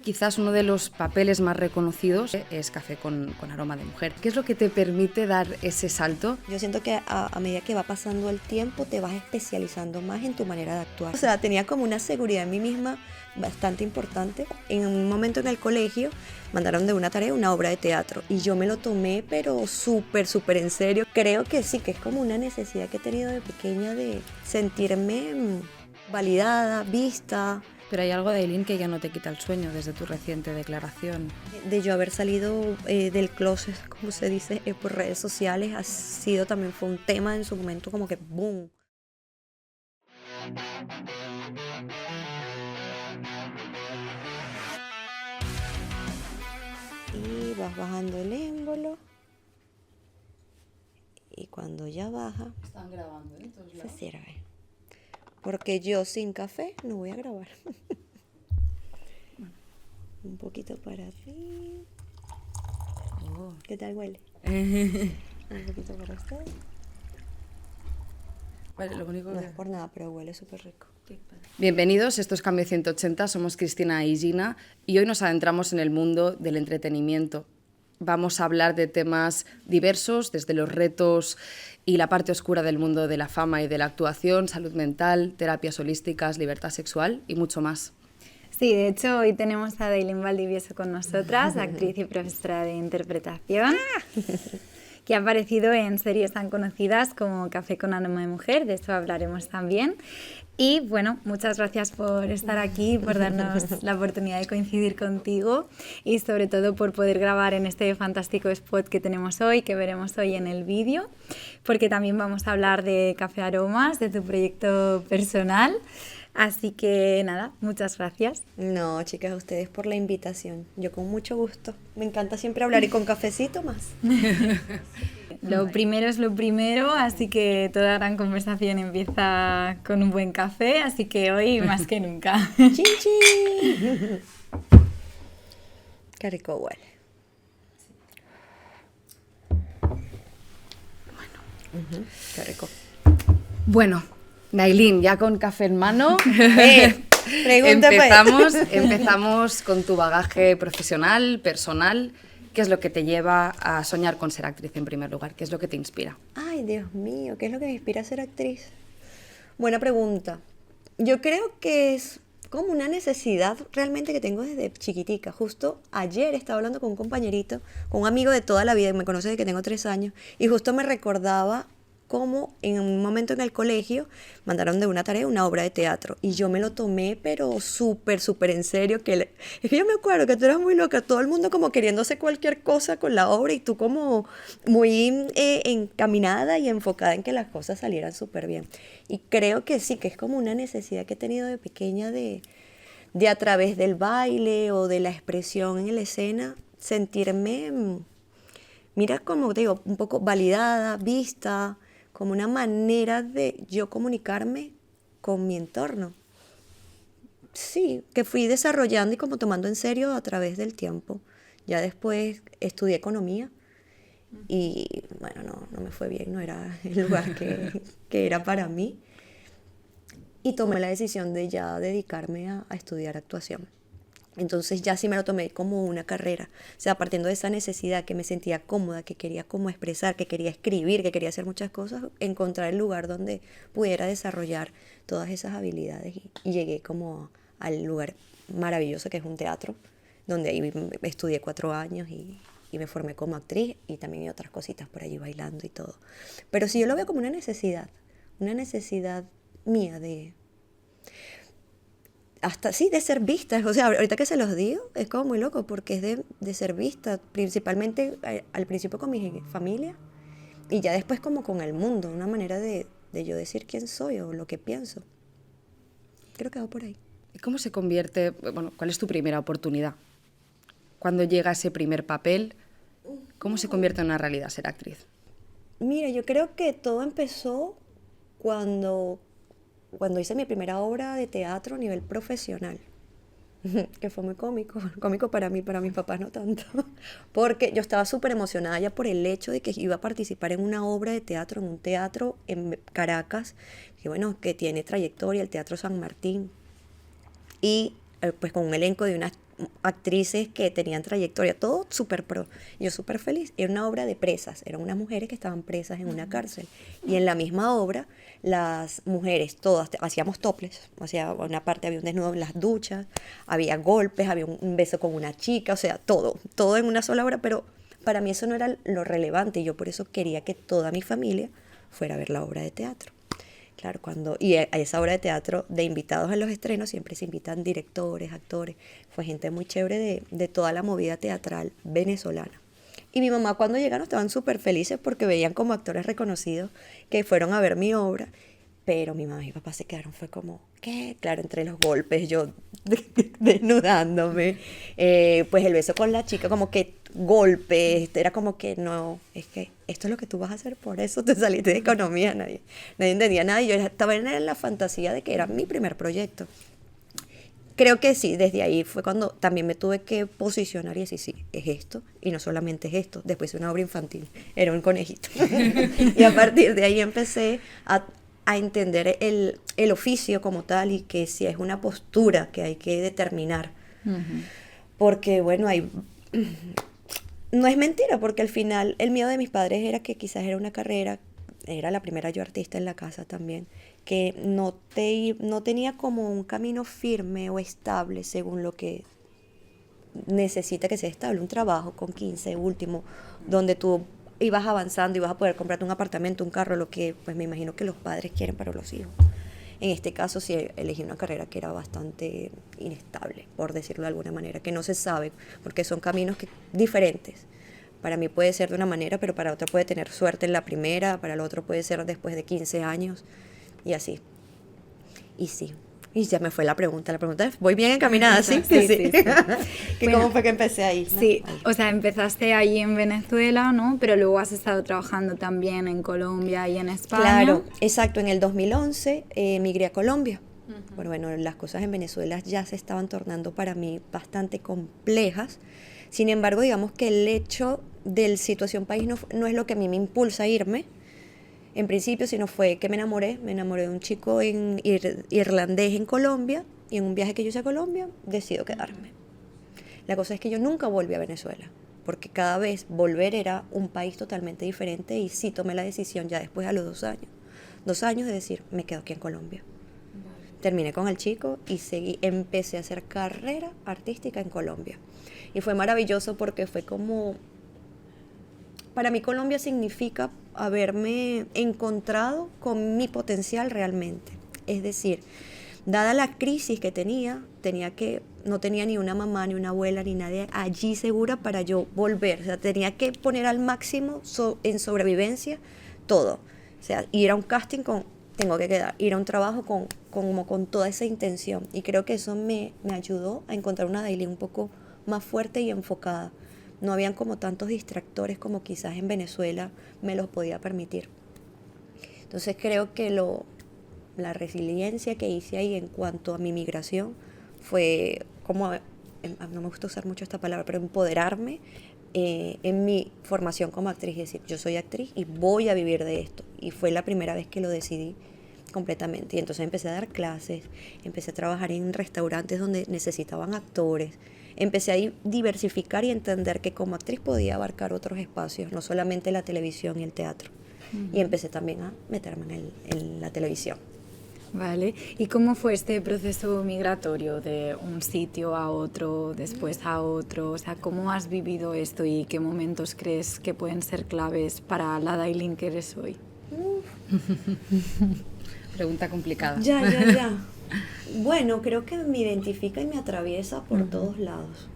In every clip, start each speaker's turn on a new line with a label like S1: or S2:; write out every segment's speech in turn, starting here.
S1: Quizás uno de los papeles más reconocidos es Café con aroma de mujer. ¿Qué es lo que te permite dar ese salto?
S2: Yo siento que a medida que va pasando el tiempo te vas especializando más en tu manera de actuar. O sea, tenía como una seguridad en mí misma bastante importante. En un momento en el colegio mandaron de una tarea una obra de teatro y yo me lo tomé pero súper en serio. Creo que sí, que es como una necesidad que he tenido de pequeña de sentirme validada, vista.
S1: Pero hay algo de Ailín que ya no te quita el sueño desde tu reciente declaración.
S2: De yo haber salido del closet, como se dice, por redes sociales, fue un tema en su momento como que boom. Y vas bajando el émbolo. Y cuando ya baja,
S1: Están grabando, ¿eh?
S2: se sirve. Porque yo sin café no voy a grabar. Un poquito para arriba.
S1: Oh.
S2: ¿Qué tal huele? Un poquito para usted.
S1: Vale, lo único
S2: No
S1: que...
S2: es por nada, pero huele súper rico.
S1: Bienvenidos, esto es Cambio 180, somos Cristina y Gina y hoy nos adentramos en el mundo del entretenimiento. Vamos a hablar de temas diversos, desde los retos y la parte oscura del mundo de la fama y de la actuación, salud mental, terapias holísticas, libertad sexual y mucho más.
S3: Sí, de hecho hoy tenemos a Ailín Valdivieso con nosotras, actriz y profesora de interpretación, que ha aparecido en series tan conocidas como Café con aroma de mujer, de eso hablaremos también. Y bueno, muchas gracias por estar aquí, por darnos la oportunidad de coincidir contigo y sobre todo por poder grabar en este fantástico spot que tenemos hoy, que veremos hoy en el vídeo, porque también vamos a hablar de Café Aromas, de tu proyecto personal. Así que nada, muchas gracias.
S2: No, chicas, a ustedes por la invitación. Yo con mucho gusto. Me encanta siempre hablar y con cafecito más.
S3: Lo primero es lo primero, así que toda gran conversación empieza con un buen café, así que hoy más que nunca.
S2: ¡Chin, chin! Qué rico huele. Bueno, qué rico.
S1: Bueno, Ailín, ya con café en mano,
S2: Pregúntame.
S1: empezamos con tu bagaje profesional, personal. ¿Qué es lo que te lleva a soñar con ser actriz en primer lugar? ¿Qué es lo que te inspira?
S2: Ay, Dios mío, ¿qué es lo que me inspira a ser actriz? Buena pregunta. Yo creo que es como una necesidad realmente que tengo desde chiquitica. Justo ayer estaba hablando con un compañerito, con un amigo de toda la vida, que me conoce desde que tengo 3 años, y justo me recordaba cómo en un momento en el colegio mandaron de una tarea una obra de teatro y yo me lo tomé pero súper en serio, es que yo me acuerdo que tú eras muy loca, todo el mundo como queriendo hacer cualquier cosa con la obra y tú como muy encaminada y enfocada en que las cosas salieran súper bien. Y creo que sí, que es como una necesidad que he tenido de pequeña de a través del baile o de la expresión en la escena sentirme, mira, como te digo, un poco validada, vista, como una manera de yo comunicarme con mi entorno. Sí, que fui desarrollando y como tomando en serio a través del tiempo. Ya después estudié economía y bueno, no me fue bien, no era el lugar que era para mí. Y tomé la decisión de ya dedicarme a estudiar actuación. Entonces ya sí me lo tomé como una carrera, o sea, partiendo de esa necesidad que me sentía cómoda, que quería como expresar, que quería escribir, que quería hacer muchas cosas, encontrar el lugar donde pudiera desarrollar todas esas habilidades y llegué como al lugar maravilloso que es un teatro, donde ahí estudié 4 años y me formé como actriz y también hay otras cositas por allí bailando y todo. Pero sí yo lo veo como una necesidad mía de... hasta sí, de ser vista, o sea, ahorita que se los digo, es como muy loco, porque es de ser vista, principalmente al principio con mi familia, y ya después como con el mundo, una manera de yo decir quién soy o lo que pienso. Creo que va por ahí.
S1: ¿Cómo se convierte, bueno, cuál es tu primera oportunidad? ¿Cuándo llega ese primer papel? ¿Cómo se convierte en una realidad ser actriz?
S2: Mira, yo creo que todo empezó cuando hice mi primera obra de teatro a nivel profesional, que fue muy cómico para mí, para mis papás no tanto, porque yo estaba súper emocionada ya por el hecho de que iba a participar en una obra de teatro, en un teatro en Caracas, que bueno, que tiene trayectoria, el Teatro San Martín, y pues con un elenco de unas actrices que tenían trayectoria, todo súper pro. Yo súper feliz. Era una obra de presas, eran unas mujeres que estaban presas en una cárcel. Y en la misma obra, las mujeres todas hacíamos toples, o sea, una parte había un desnudo en las duchas, había golpes, había un beso con una chica, o sea, todo en una sola obra, pero para mí eso no era lo relevante y yo por eso quería que toda mi familia fuera a ver la obra de teatro. Claro, y a esa obra de teatro, de invitados en los estrenos, siempre se invitan directores, actores. Fue gente muy chévere de toda la movida teatral venezolana. Y mi mamá cuando llegaron estaban súper felices porque veían como actores reconocidos que fueron a ver mi obra. Pero mi mamá y mi papá se quedaron, fue como, ¿qué? Claro, entre los golpes, yo desnudándome, pues el beso con la chica, como que golpes, era como que no, es que esto es lo que tú vas a hacer, por eso te saliste de economía, nadie entendía nada, y yo estaba en la fantasía de que era mi primer proyecto. Creo que sí, desde ahí fue cuando también me tuve que posicionar y decir, sí, es esto, y no solamente es esto. Después hice una obra infantil, era un conejito. Y a partir de ahí empecé a entender el oficio como tal y que si es una postura que hay que determinar. Porque, bueno, no es mentira, porque al final el miedo de mis padres era que quizás era una carrera, era la primera yo artista en la casa también, que no tenía como un camino firme o estable según lo que necesita que sea estable, un trabajo con 15 último, donde tú ibas avanzando y vas a poder comprarte un apartamento, un carro, lo que pues me imagino que los padres quieren para los hijos. En este caso sí elegí una carrera que era bastante inestable, por decirlo de alguna manera, que no se sabe, porque son caminos diferentes. Para mí puede ser de una manera, pero para otra puede tener suerte en la primera, para el otro puede ser después de 15 años, y así. Y sí. Y ya me fue la pregunta. La pregunta es, ¿voy bien encaminada? Sí.
S3: Bueno,
S2: ¿cómo fue que empecé ahí? ¿No?
S3: Sí,
S2: Ahí.
S3: o sea, empezaste ahí en Venezuela, ¿no? Pero luego has estado trabajando también en Colombia y en España.
S2: Claro, exacto. En el 2011 migré a Colombia. Bueno, las cosas en Venezuela ya se estaban tornando para mí bastante complejas. Sin embargo, digamos que el hecho de situación país no es lo que a mí me impulsa a irme, en principio, sino fue que me enamoré de un chico irlandés en Colombia, y en un viaje que yo hice a Colombia, decido quedarme. La cosa es que yo nunca volví a Venezuela, porque cada vez volver era un país totalmente diferente, y sí tomé la decisión ya después a los 2 años de decir, me quedo aquí en Colombia. Terminé con el chico y empecé a hacer carrera artística en Colombia. Y fue maravilloso porque fue como... Para mí Colombia significa haberme encontrado con mi potencial realmente. Es decir, dada la crisis que no tenía ni una mamá, ni una abuela, ni nadie allí segura para yo volver. O sea, tenía que poner al máximo en sobrevivencia todo. O sea, ir a un casting tengo que quedar, ir a un trabajo con toda esa intención. Y creo que eso me ayudó a encontrar una Dailin un poco más fuerte y enfocada. No habían como tantos distractores como quizás en Venezuela me los podía permitir. Entonces creo que la resiliencia que hice ahí en cuanto a mi migración fue como, no me gusta usar mucho esta palabra, pero empoderarme en mi formación como actriz. Es decir, yo soy actriz y voy a vivir de esto. Y fue la primera vez que lo decidí completamente. Y entonces empecé a dar clases, empecé a trabajar en restaurantes donde necesitaban actores. Empecé a diversificar y entender que como actriz podía abarcar otros espacios, no solamente la televisión y el teatro. Y empecé también a meterme en la televisión.
S3: Vale, ¿y cómo fue este proceso migratorio de un sitio a otro, después a otro? O sea, ¿cómo has vivido esto y qué momentos crees que pueden ser claves para la Dailin que eres hoy?
S1: Pregunta complicada.
S2: Ya. Bueno, creo que me identifica y me atraviesa por todos lados.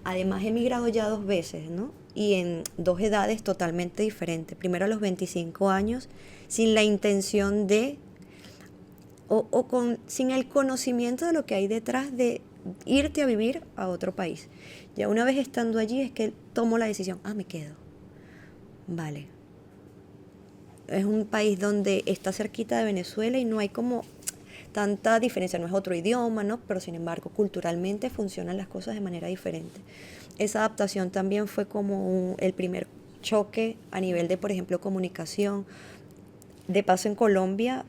S2: Además, he migrado ya 2 veces, ¿no? Y en 2 edades totalmente diferentes. Primero a los 25 años, sin la intención sin el conocimiento de lo que hay detrás de irte a vivir a otro país. Ya una vez estando allí es que tomo la decisión, me quedo. Vale. Es un país donde está cerquita de Venezuela y no hay como tanta diferencia, no es otro idioma, ¿no? Pero sin embargo, culturalmente funcionan las cosas de manera diferente. Esa adaptación también fue como el primer choque a nivel de, por ejemplo, comunicación. De paso, en Colombia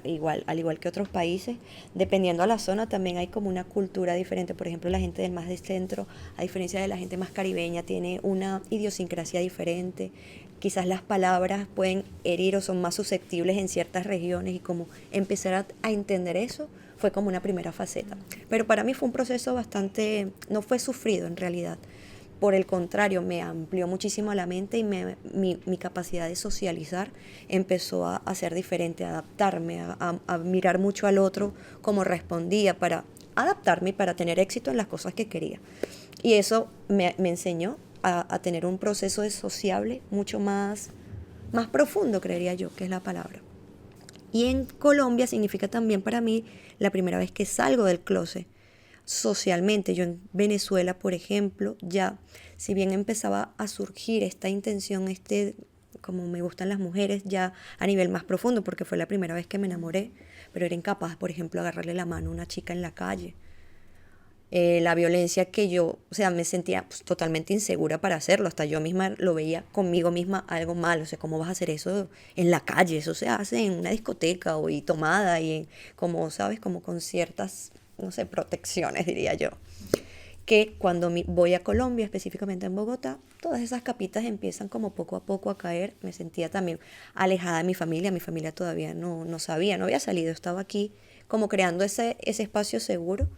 S2: igual, al igual que otros países, dependiendo de la zona también hay como una cultura diferente. Por ejemplo, la gente del más del centro, a diferencia de la gente más caribeña, tiene una idiosincrasia diferente. Quizás las palabras pueden herir o son más susceptibles en ciertas regiones, y como empezar a entender eso fue como una primera faceta. Pero para mí fue un proceso bastante, no fue sufrido en realidad. Por el contrario, me amplió muchísimo la mente y mi capacidad de socializar empezó a ser diferente, a adaptarme, a mirar mucho al otro, cómo respondía, para adaptarme y para tener éxito en las cosas que quería. Y eso me enseñó a tener un proceso de sociable mucho más profundo, creería yo, que es la palabra. Y en Colombia significa también para mí la primera vez que salgo del closet socialmente. Yo en Venezuela, por ejemplo, ya, si bien empezaba a surgir esta intención, como me gustan las mujeres, ya a nivel más profundo, porque fue la primera vez que me enamoré, pero era incapaz, por ejemplo, de agarrarle la mano a una chica en la calle. La violencia que yo, o sea, me sentía pues, totalmente insegura para hacerlo, hasta yo misma lo veía conmigo misma algo mal, o sea, ¿cómo vas a hacer eso en la calle? Eso se hace en una discoteca y tomada y como, ¿sabes? Como con ciertas, no sé, protecciones, diría yo. Que cuando voy a Colombia, específicamente en Bogotá, todas esas capitas empiezan como poco a poco a caer. Me sentía también alejada de mi familia todavía no sabía, no había salido, estaba aquí como creando ese espacio seguro.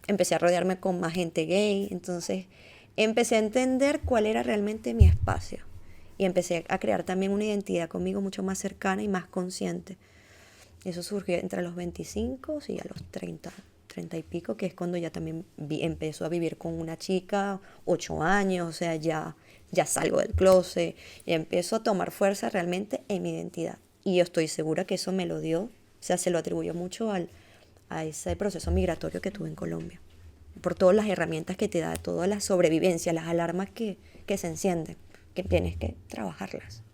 S2: Empecé a rodearme con más gente gay, entonces empecé a entender cuál era realmente mi espacio y empecé a crear también una identidad conmigo mucho más cercana y más consciente. Eso surgió entre los 25 y a los 30 y pico, que es cuando ya también empezó a vivir con una chica, 8 años, o sea, ya salgo del closet y empiezo a tomar fuerza realmente en mi identidad. Y yo estoy segura que eso me lo dio, o sea, se lo atribuyo mucho a ese proceso migratorio que tuve en Colombia, por todas las herramientas que te da, toda la sobrevivencia, las alarmas que se encienden, que tienes que trabajarlas.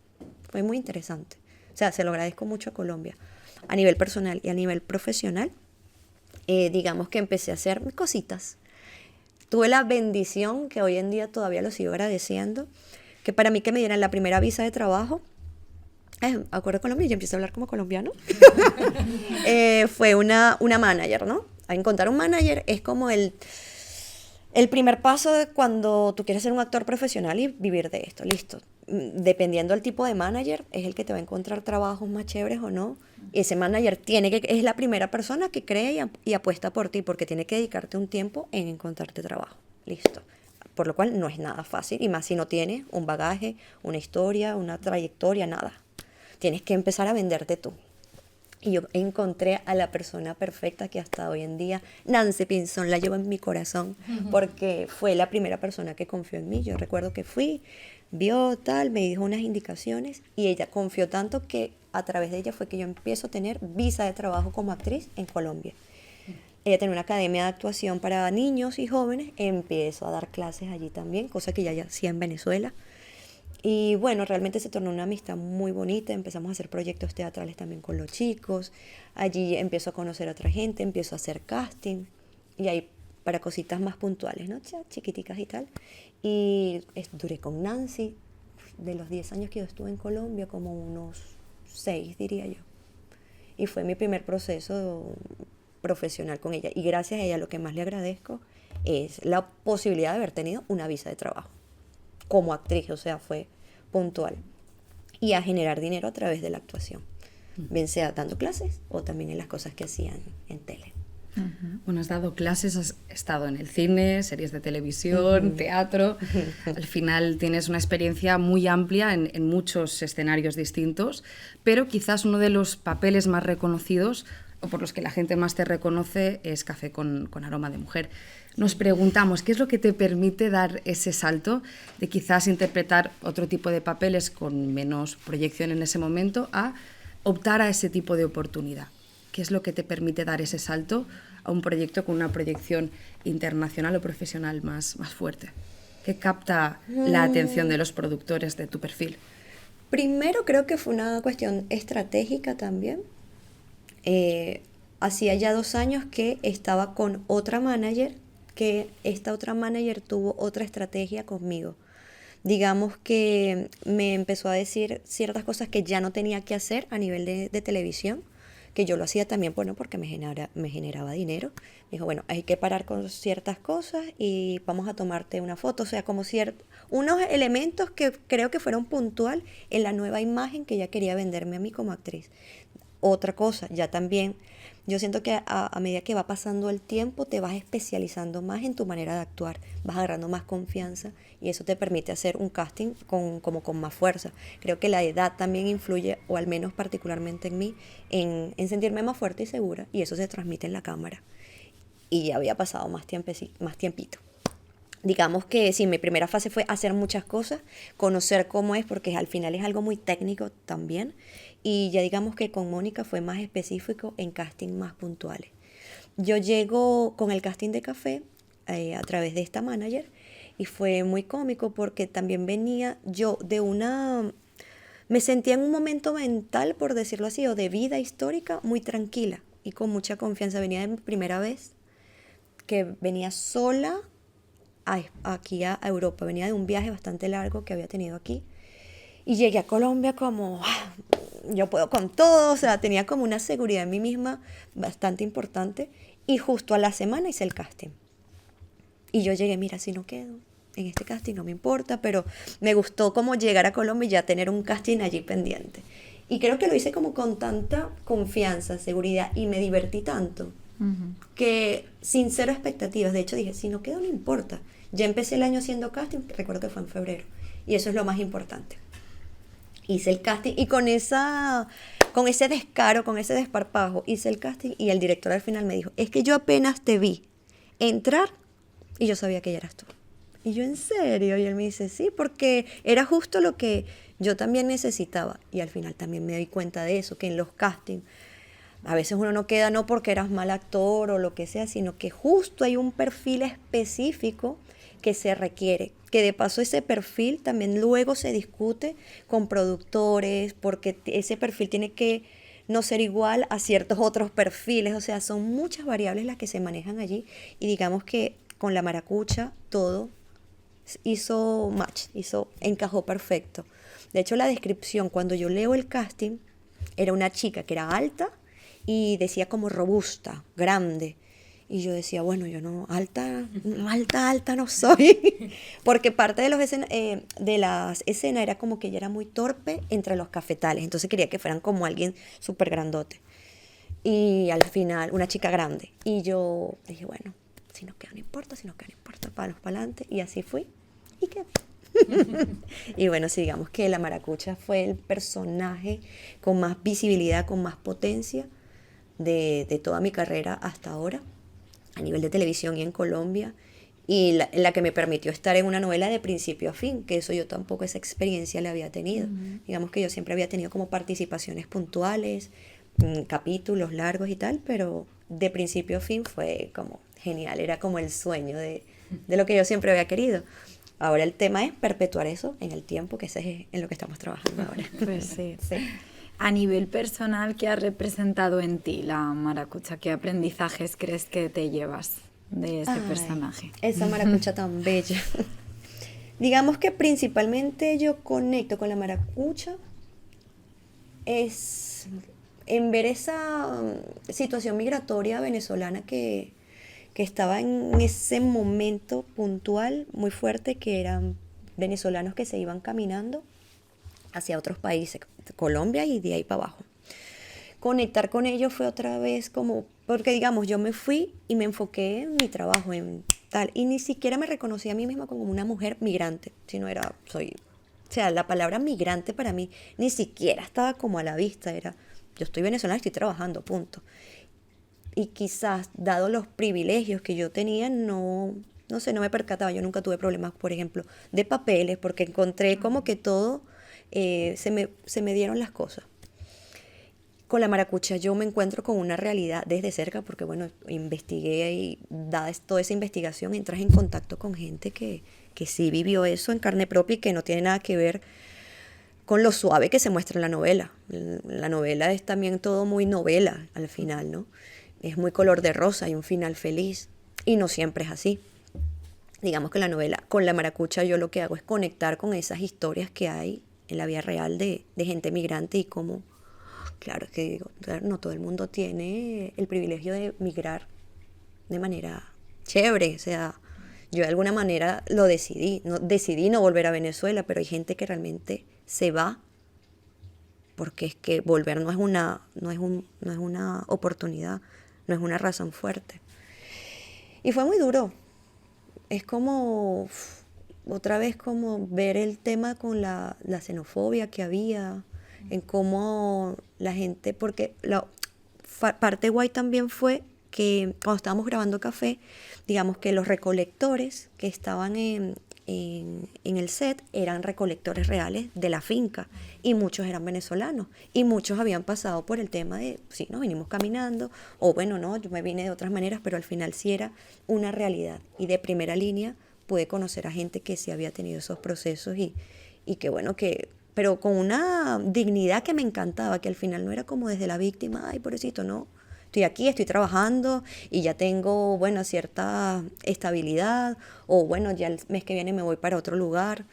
S2: Fue muy interesante. O sea, se lo agradezco mucho a Colombia. A nivel personal y a nivel profesional, digamos que empecé a hacer cositas. Tuve la bendición, que hoy en día todavía lo sigo agradeciendo, que para mí que me dieran la primera visa de trabajo, acuerdo Colombia, yo empiezo a hablar como colombiano, fue una manager, ¿no? A encontrar un manager es como el primer paso de cuando tú quieres ser un actor profesional y vivir de esto, listo. Dependiendo del tipo de manager, es el que te va a encontrar trabajos más chéveres o no. Y ese manager es la primera persona que cree y apuesta por ti, porque tiene que dedicarte un tiempo en encontrarte trabajo, listo. Por lo cual no es nada fácil, y más si no tienes un bagaje, una historia, una trayectoria, nada. Tienes que empezar a venderte tú. Y yo encontré a la persona perfecta que hasta hoy en día, Nancy Pinzón, la llevo en mi corazón, porque fue la primera persona que confió en mí. Yo recuerdo que fui, vio tal, me dijo unas indicaciones y ella confió tanto que a través de ella fue que yo empiezo a tener visa de trabajo como actriz en Colombia. Ella tenía una academia de actuación para niños y jóvenes, empiezo a dar clases allí también, cosa que ya hacía en Venezuela. Y bueno, realmente se tornó una amistad muy bonita, empezamos a hacer proyectos teatrales también con los chicos, allí empiezo a conocer a otra gente, empiezo a hacer casting, y ahí para cositas más puntuales, ¿no? Chiquiticas y tal. Y duré con Nancy, de los 10 años que yo estuve en Colombia, como unos 6, diría yo. Y fue mi primer proceso profesional con ella. Y gracias a ella lo que más le agradezco es la posibilidad de haber tenido una visa de trabajo como actriz, o sea, fue puntual. Y a generar dinero a través de la actuación, bien sea dando clases o también en las cosas que hacían en tele.
S1: Bueno, has dado clases, has estado en el cine, series de televisión, teatro. Al final tienes una experiencia muy amplia en muchos escenarios distintos, pero quizás uno de los papeles más reconocidos o por los que la gente más te reconoce es Café con aroma de mujer. Nos preguntamos, ¿qué es lo que te permite dar ese salto de quizás interpretar otro tipo de papeles con menos proyección en ese momento a optar a ese tipo de oportunidad? ¿Qué es lo que te permite dar ese salto a un proyecto con una proyección internacional o profesional más fuerte? ¿Qué capta la atención de los productores de tu perfil?
S2: Primero creo que fue una cuestión estratégica también. Hacía ya 2 años que estaba con otra manager, que esta otra manager tuvo otra estrategia conmigo. Digamos que me empezó a decir ciertas cosas que ya no tenía que hacer a nivel de televisión, que yo lo hacía también, bueno, porque me generaba dinero. Me dijo, bueno, hay que parar con ciertas cosas y vamos a tomarte una foto. O sea, como unos elementos que creo que fueron puntual en la nueva imagen que ella quería venderme a mí como actriz. Otra cosa, ya también, yo siento que a medida que va pasando el tiempo te vas especializando más en tu manera de actuar, vas agarrando más confianza y eso te permite hacer un casting como con más fuerza. Creo que la edad también influye, o al menos particularmente en mí, en sentirme más fuerte y segura, y eso se transmite en la cámara. Y ya había pasado más tiempito. Digamos que sí, mi primera fase fue hacer muchas cosas, conocer cómo es, porque al final es algo muy técnico también. Y ya digamos que con Mónica fue más específico en casting más puntuales. Yo llego con el casting de Café a través de esta manager y fue muy cómico porque también venía yo me sentía en un momento mental, por decirlo así, o de vida histórica muy tranquila y con mucha confianza. Venía de mi primera vez, que venía sola aquí a Europa, venía de un viaje bastante largo que había tenido aquí y llegué a Colombia como yo puedo con todo, o sea, tenía como una seguridad en mí misma bastante importante y justo a la semana hice el casting y yo llegué, mira, si no quedo en este casting no me importa, pero me gustó como llegar a Colombia y ya tener un casting allí pendiente y creo que lo hice como con tanta confianza, seguridad y me divertí tanto que sin cero expectativas. De hecho dije, si no quedo no importa. Ya empecé el año haciendo casting, recuerdo que fue en febrero, y eso es lo más importante. Hice el casting y con ese descaro, con ese desparpajo, hice el casting y el director al final me dijo, es que yo apenas te vi entrar y yo sabía que ya eras tú. Y yo, ¿en serio? Y él me dice, sí, porque era justo lo que yo también necesitaba. Y al final también me di cuenta de eso, que en los castings a veces uno no queda no porque eras mal actor o lo que sea, sino que justo hay un perfil específico que se requiere, que de paso ese perfil también luego se discute con productores, porque ese perfil tiene que no ser igual a ciertos otros perfiles, o sea, son muchas variables las que se manejan allí y digamos que con la maracucha todo hizo match, encajó perfecto. De hecho, la descripción, cuando yo leo el casting, era una chica que era alta, y decía como robusta, grande. Y yo decía, bueno, yo no, alta no soy. Porque parte de las escenas era como que ella era muy torpe entre los cafetales. Entonces quería que fueran como alguien súper grandote. Y al final, una chica grande. Y yo dije, bueno, si nos queda no importa, palos para adelante. Y así fui. Y quedé. Y bueno, sí, digamos que la maracucha fue el personaje con más visibilidad, con más potencia de toda mi carrera hasta ahora, a nivel de televisión y en Colombia, y la que me permitió estar en una novela de principio a fin, que eso yo tampoco esa experiencia la había tenido. Digamos que yo siempre había tenido como participaciones puntuales, capítulos largos y tal, pero de principio a fin fue como genial, era como el sueño de lo que yo siempre había querido. Ahora el tema es perpetuar eso en el tiempo, que ese es en lo que estamos trabajando ahora.
S3: Pues sí. Sí. A nivel personal, ¿qué ha representado en ti la maracucha? ¿Qué aprendizajes crees que te llevas de ese personaje?
S2: Esa maracucha tan bella. Digamos que principalmente yo conecto con la maracucha es en ver esa situación migratoria venezolana que estaba en ese momento puntual muy fuerte, que eran venezolanos que se iban caminando hacia otros países, Colombia y de ahí para abajo. Conectar con ellos fue otra vez como, porque digamos, yo me fui y me enfoqué en mi trabajo, en tal, y ni siquiera me reconocí a mí misma como una mujer migrante, sino o sea, la palabra migrante para mí ni siquiera estaba como a la vista, yo estoy venezolana, estoy trabajando, punto. Y quizás, dado los privilegios que yo tenía, no me percataba, yo nunca tuve problemas, por ejemplo, de papeles, porque encontré como que todo, se me dieron las cosas. Con la maracucha yo me encuentro con una realidad desde cerca, porque bueno, investigué y dada toda esa investigación, entras en contacto con gente que sí vivió eso en carne propia y que no tiene nada que ver con lo suave que se muestra en la novela. La novela es también todo muy novela al final, ¿no? Es muy color de rosa y un final feliz, y no siempre es así. Digamos que la novela, con la maracucha, yo lo que hago es conectar con esas historias que hay en la vida real de gente migrante y cómo Claro, es que digo, claro, no todo el mundo tiene el privilegio de migrar de manera chévere, o sea, yo de alguna manera lo decidí no volver a Venezuela, pero hay gente que realmente se va porque es que volver no es una oportunidad, no es una razón fuerte. Y fue muy duro. Es como, otra vez como ver el tema con la xenofobia que había, en cómo la gente, porque parte guay también fue que cuando estábamos grabando Café, digamos que los recolectores que estaban en el set eran recolectores reales de la finca y muchos eran venezolanos y muchos habían pasado por el tema de, sí, nos vinimos caminando o bueno, no, yo me vine de otras maneras, pero al final sí era una realidad y de primera línea pude conocer a gente que sí había tenido esos procesos y que bueno, pero con una dignidad que me encantaba, que al final no era como desde la víctima, ay, pobrecito, no. Estoy aquí, estoy trabajando y ya tengo, bueno, cierta estabilidad o bueno, ya el mes que viene me voy para otro lugar.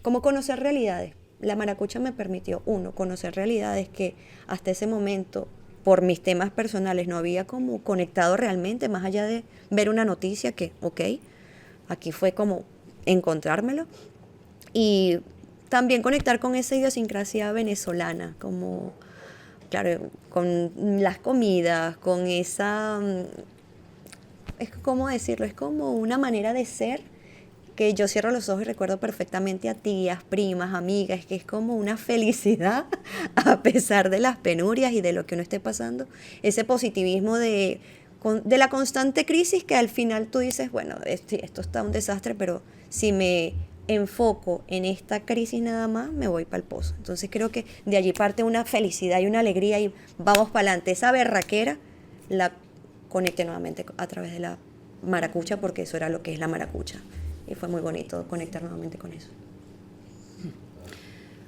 S2: Como conocer realidades. La maracucha me permitió, uno, conocer realidades que hasta ese momento, por mis temas personales, no había como conectado realmente, más allá de ver una noticia que, ok, aquí fue como encontrármelo. Y también conectar con esa idiosincrasia venezolana, como claro, con las comidas, con esa, es como decirlo, es como una manera de ser que yo cierro los ojos y recuerdo perfectamente a tías, primas, amigas, que es como una felicidad a pesar de las penurias y de lo que uno esté pasando, ese positivismo de la constante crisis que al final tú dices, bueno, esto está un desastre, pero si me enfoco en esta crisis nada más, me voy para el pozo. Entonces creo que de allí parte una felicidad y una alegría y vamos para adelante. Esa berraquera la conecté nuevamente a través de la maracucha porque eso era lo que es la maracucha. Y fue muy bonito conectar nuevamente con eso.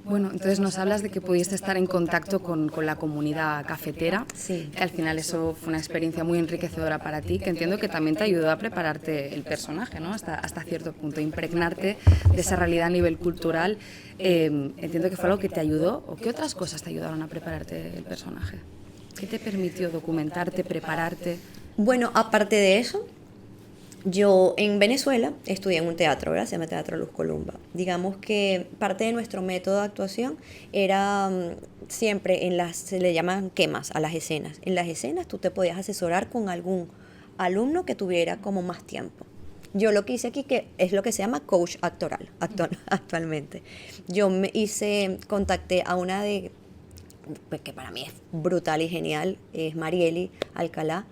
S1: Bueno, entonces nos hablas de que pudiste estar en contacto con la comunidad cafetera,
S2: sí,
S1: que al final eso fue una experiencia muy enriquecedora para ti, que entiendo que también te ayudó a prepararte el personaje, ¿no? Hasta cierto punto, impregnarte de esa realidad a nivel cultural. Entiendo que fue algo que te ayudó, ¿o qué otras cosas te ayudaron a prepararte el personaje? ¿Qué te permitió documentarte, prepararte?
S2: Bueno, aparte de eso, yo en Venezuela estudié en un teatro, ¿verdad? Se llama Teatro Luz Columba. Digamos que parte de nuestro método de actuación era siempre se le llaman quemas a las escenas. En las escenas tú te podías asesorar con algún alumno que tuviera como más tiempo. Yo lo que hice aquí, que es lo que se llama coach actoral actualmente. Yo contacté a una pues, que para mí es brutal y genial, es Marieli Alcalá.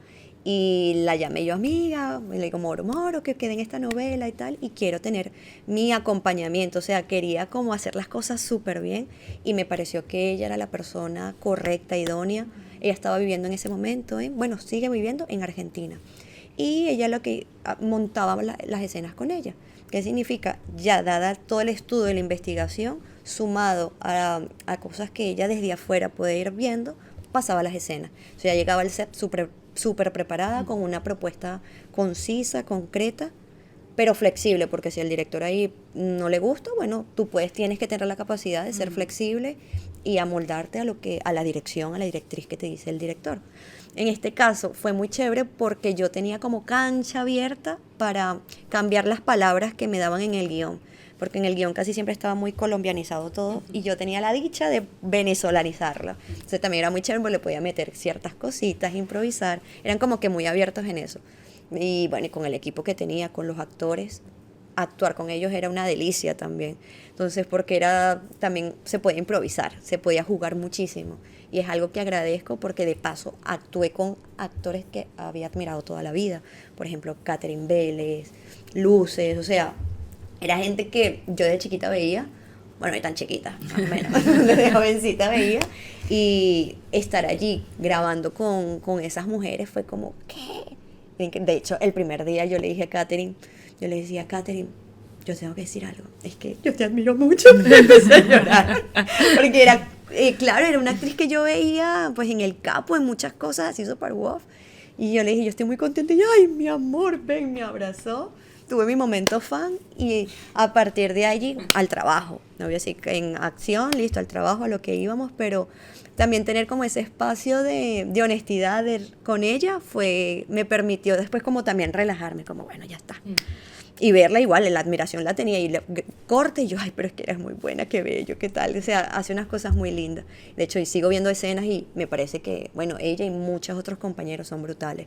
S2: Y la llamé yo amiga, le digo, Moro, que quede en esta novela y tal, y quiero tener mi acompañamiento, o sea, quería como hacer las cosas súper bien, y me pareció que ella era la persona correcta, idónea. Ella estaba viviendo en ese momento, bueno, sigue viviendo en Argentina, y ella lo que montaba las escenas con ella. ¿Qué significa? Ya dada todo el estudio y la investigación, sumado a cosas que ella desde afuera puede ir viendo, pasaba las escenas. O sea, llegaba al set súper preparada, con una propuesta concisa, concreta, pero flexible, porque si al director ahí no le gusta, bueno, tú tienes que tener la capacidad de ser flexible y amoldarte a la dirección, a la directriz que te dice el director. En este caso fue muy chévere porque yo tenía como cancha abierta para cambiar las palabras que me daban en el guión, porque en el guión casi siempre estaba muy colombianizado todo y yo tenía la dicha de venezolanizarlo. Entonces también era muy chévere porque le podía meter ciertas cositas, improvisar, eran como que muy abiertos en eso. Y bueno, y con el equipo que tenía, con los actores, actuar con ellos era una delicia también. Entonces, porque también se podía improvisar, se podía jugar muchísimo. Y es algo que agradezco porque de paso actué con actores que había admirado toda la vida. Por ejemplo, Catherine Vélez, Luces, o sea, era gente que yo de chiquita veía, bueno, no tan chiquita, más o menos, de jovencita veía, y estar allí grabando con esas mujeres fue como, ¿qué? De hecho, el primer día yo le dije a Catherine, yo le decía, Catherine, yo tengo que decir algo, es que yo te admiro mucho, empecé a llorar, porque claro, era una actriz que yo veía pues en El Capo, en muchas cosas así super wow, y yo le dije, yo estoy muy contenta, y ay, mi amor, ven, me abrazó. tuve mi momento fan y a partir de allí al trabajo. No voy a decir que en acción, listo, al trabajo, a lo que íbamos, pero también tener como ese espacio de honestidad con ella me permitió después como también relajarme, como bueno, ya está. Y verla igual, la admiración la tenía y corte y yo, ay, pero es que eres muy buena, qué bello, qué tal. O sea, hace unas cosas muy lindas. De hecho, y sigo viendo escenas y me parece que, bueno, ella y muchos otros compañeros son brutales.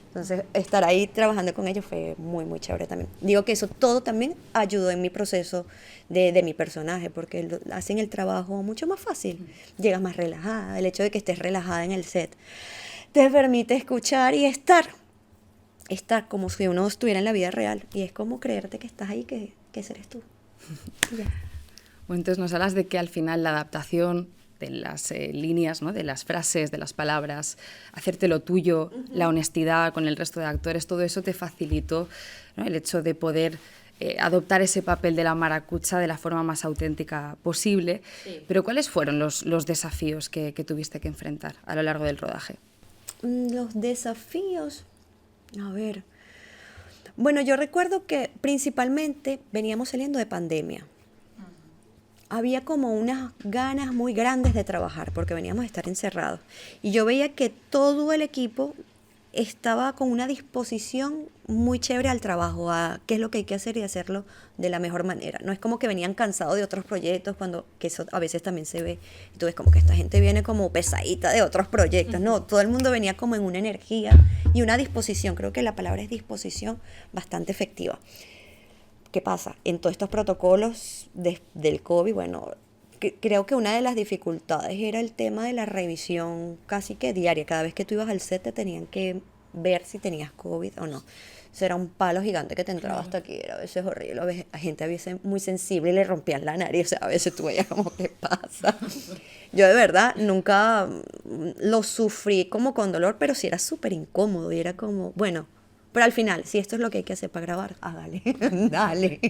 S2: Entonces, estar ahí trabajando con ellos fue muy, muy chévere también. Digo que eso todo también ayudó en mi proceso de mi personaje, porque hacen el trabajo mucho más fácil. Llegas más relajada, el hecho de que estés relajada en el set te permite escuchar y estar como si uno estuviera en la vida real. Y es como creerte que estás ahí, que ese eres tú. Ya.
S1: Bueno, entonces nos hablas de que al final la adaptación de las líneas, ¿no? De las frases, de las palabras, hacerte lo tuyo, la honestidad con el resto de actores, todo eso te facilitó, ¿no? El hecho de poder adoptar ese papel de la maracucha de la forma más auténtica posible. Sí. Pero ¿cuáles fueron los desafíos que tuviste que enfrentar a lo largo del rodaje?
S2: Los desafíos... A ver, bueno, yo recuerdo que principalmente veníamos saliendo de pandemia. Había como unas ganas muy grandes de trabajar porque veníamos a estar encerrados. Y yo veía que todo el equipo estaba con una disposición muy chévere al trabajo, a qué es lo que hay que hacer y hacerlo de la mejor manera. No es como que venían cansados de otros proyectos, que eso a veces también se ve. Y tú ves como que esta gente viene como pesadita de otros proyectos. No, todo el mundo venía como en una energía y una disposición. Creo que la palabra es disposición bastante efectiva. ¿Qué pasa? En todos estos protocolos del COVID, bueno, creo que una de las dificultades era el tema de la revisión casi que diaria. Cada vez que tú ibas al set te tenían que ver si tenías COVID o no. Eso era un palo gigante que te entraba hasta aquí, era a veces horrible. A veces, a gente a veces muy sensible y le rompían la nariz, o sea, a veces tú veías como, ¿qué pasa? Yo de verdad nunca lo sufrí como con dolor, pero sí era súper incómodo y era como, bueno, pero al final, si esto es lo que hay que hacer para grabar, dale, dale.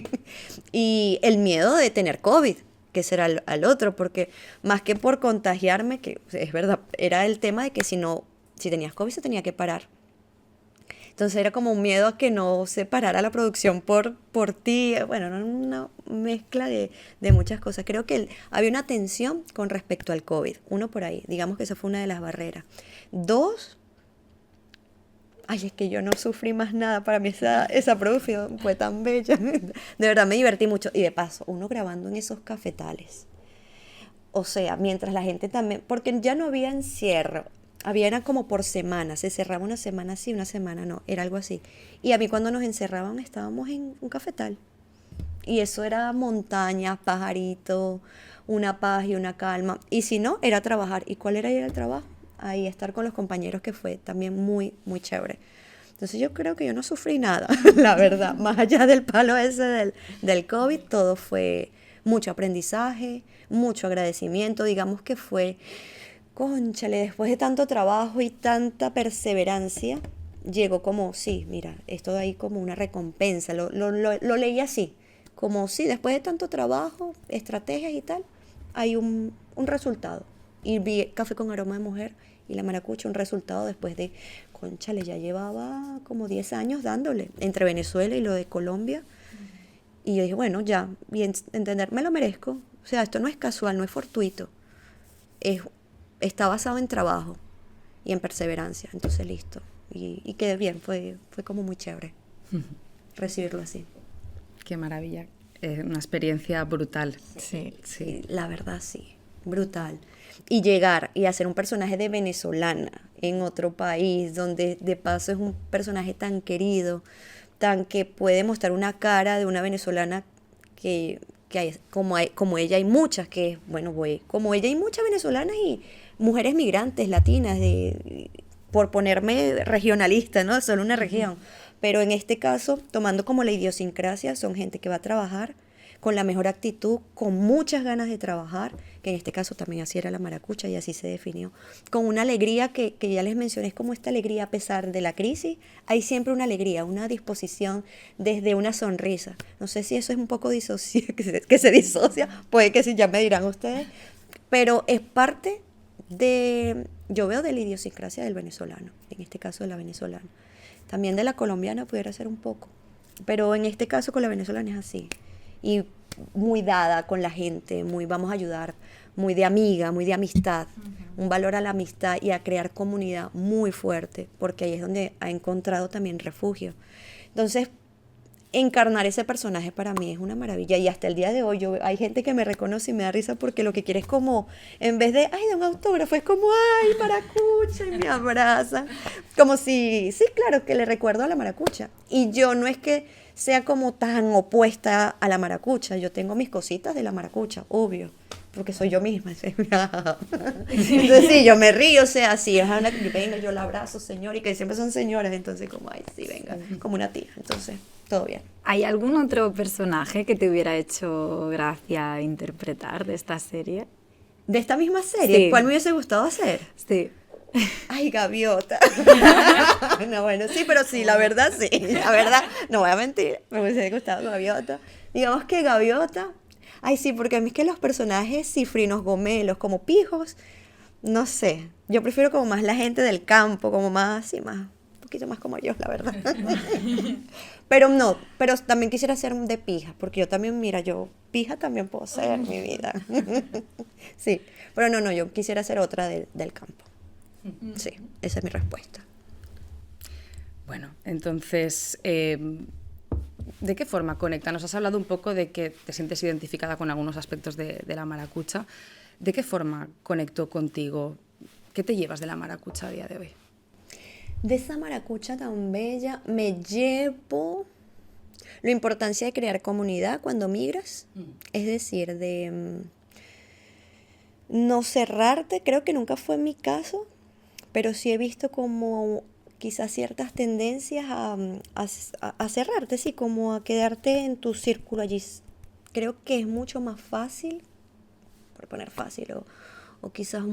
S2: Y el miedo de tener COVID, que será al otro, porque más que por contagiarme, que es verdad, era el tema de que si tenías COVID se tenía que parar. Entonces era como un miedo a que no se parara la producción por ti. Bueno, una mezcla de muchas cosas. Creo que había una tensión con respecto al COVID. Uno, por ahí. Digamos que esa fue una de las barreras. Dos, ay, es que yo no sufrí más nada. Para mí esa producción fue tan bella. De verdad me divertí mucho. Y de paso, uno grabando en esos cafetales. O sea, mientras la gente también... Porque ya no había encierro. Era como por semana, se cerraba una semana sí, una semana no, era algo así. Y a mí cuando nos encerraban estábamos en un cafetal. Y eso era montañas, pajaritos, una paz y una calma. Y si no, era trabajar. ¿Y cuál era ir al trabajo? Ahí estar con los compañeros, que fue también muy, muy chévere. Entonces yo creo que yo no sufrí nada, la verdad. Más allá del palo ese del COVID, todo fue mucho aprendizaje, mucho agradecimiento. Digamos que fue... Cónchale, después de tanto trabajo y tanta perseverancia, llegó como, sí, mira, esto de ahí como una recompensa, lo leí así, como sí, después de tanto trabajo, estrategias y tal, hay un resultado. Y vi Café con Aroma de Mujer y La Maracucha, un resultado después de, cónchale, ya llevaba como 10 años dándole, entre Venezuela y lo de Colombia, y yo dije, bueno, ya, y entender, me lo merezco, o sea, esto no es casual, no es fortuito, está basado en trabajo y en perseverancia. Entonces, listo. Y quedé bien. Fue como muy chévere recibirlo así.
S1: Qué maravilla. Una experiencia brutal.
S2: Sí. La verdad, sí. Brutal. Y llegar y hacer un personaje de venezolana en otro país, donde de paso es un personaje tan querido, tan que puede mostrar una cara de una venezolana que hay, como ella hay muchas, que bueno, como ella hay muchas venezolanas y mujeres migrantes latinas, por ponerme regionalista, ¿no? Solo una región. Pero en este caso, tomando como la idiosincrasia, son gente que va a trabajar con la mejor actitud, con muchas ganas de trabajar, que en este caso también así era La Maracucha y así se definió, con una alegría que ya les mencioné, es como esta alegría a pesar de la crisis, hay siempre una alegría, una disposición desde una sonrisa. No sé si eso es un poco que se disocia, puede que sí, ya me dirán ustedes, pero es parte yo veo de la idiosincrasia del venezolano, en este caso de la venezolana. También de la colombiana pudiera ser un poco, Pero en este caso con la venezolana es así. Y muy dada con la gente, muy vamos a ayudar, muy de amiga, muy de amistad. Un valor a la amistad y a crear comunidad muy fuerte, porque ahí es donde ha encontrado también refugio. Entonces, encarnar ese personaje para mí es una maravilla, y hasta el día de hoy hay gente que me reconoce y me da risa porque lo que quiere es como, en vez de, ay, de un autógrafo, es como, ay, maracucha, y me abraza, como si, sí, claro, que le recuerdo a la maracucha, y yo no es que sea como tan opuesta a la maracucha, yo tengo mis cositas de la maracucha, obvio, porque soy yo misma. ¿Sí? Entonces sí, yo me río, o sea, sí, venga, yo la abrazo, señor, y que siempre son señoras, entonces como, ay, sí, venga, como una tía, entonces, todo bien.
S3: ¿Hay algún otro personaje que te hubiera hecho gracia interpretar de esta serie?
S2: ¿De esta misma serie?
S3: Sí.
S2: ¿Cuál me hubiese gustado hacer?
S3: Sí.
S2: Ay, Gaviota. No, bueno, sí, pero sí, la verdad, no voy a mentir, me hubiese gustado Gaviota. Digamos que Gaviota, ay, sí, porque a mí es que los personajes cifrinos gomelos, como pijos, no sé, yo prefiero como más la gente del campo, como más, sí, más, un poquito más como yo, la verdad. Pero no, pero también quisiera ser de pija, porque yo también, mira, yo pija también puedo ser, mi vida. Sí, pero no, yo quisiera ser otra del campo. Sí, esa es mi respuesta.
S1: Bueno, entonces, ¿de qué forma conecta? Nos has hablado un poco de que te sientes identificada con algunos aspectos de la maracucha. ¿De qué forma conectó contigo? ¿Qué te llevas de la maracucha a día de hoy?
S2: De esa maracucha tan bella me llevo la importancia de crear comunidad cuando migras, es decir, de no cerrarte. Creo que nunca fue mi caso, pero sí he visto como quizás ciertas tendencias a cerrarte, sí, como a quedarte en tu círculo allí. Creo que es mucho más fácil, por poner fácil, o quizás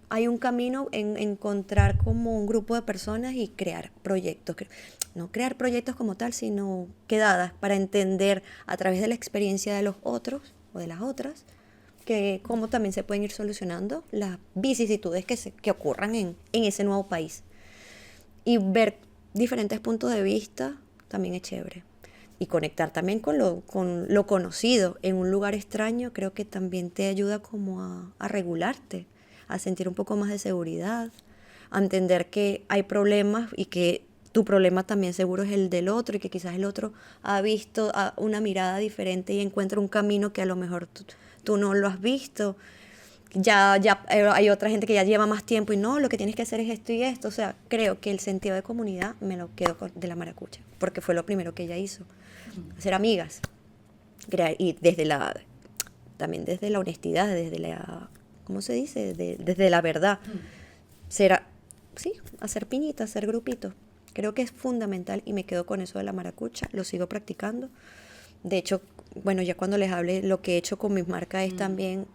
S2: hay un camino en encontrar como un grupo de personas y crear proyectos. No crear proyectos como tal, sino quedadas para entender a través de la experiencia de los otros o de las otras, que cómo también se pueden ir solucionando las vicisitudes que ocurran en ese nuevo país. Y ver diferentes puntos de vista también es chévere. Y conectar también con lo conocido en un lugar extraño, creo que también te ayuda como a regularte, a sentir un poco más de seguridad, a entender que hay problemas y que tu problema también seguro es el del otro, y que quizás el otro ha visto una mirada diferente y encuentra un camino que a lo mejor tú no lo has visto. Ya hay otra gente que ya lleva más tiempo y no, lo que tienes que hacer es esto y esto. O sea, creo que el sentido de comunidad me lo quedo de la maracucha, porque fue lo primero que ella hizo. Hacer amigas. Y también desde la honestidad, desde la, ¿cómo se dice? Desde la verdad. Hacer piñitas, hacer grupitos. Creo que es fundamental y me quedo con eso de la maracucha, lo sigo practicando. De hecho, bueno, ya cuando les hable, lo que he hecho con mis marcas es también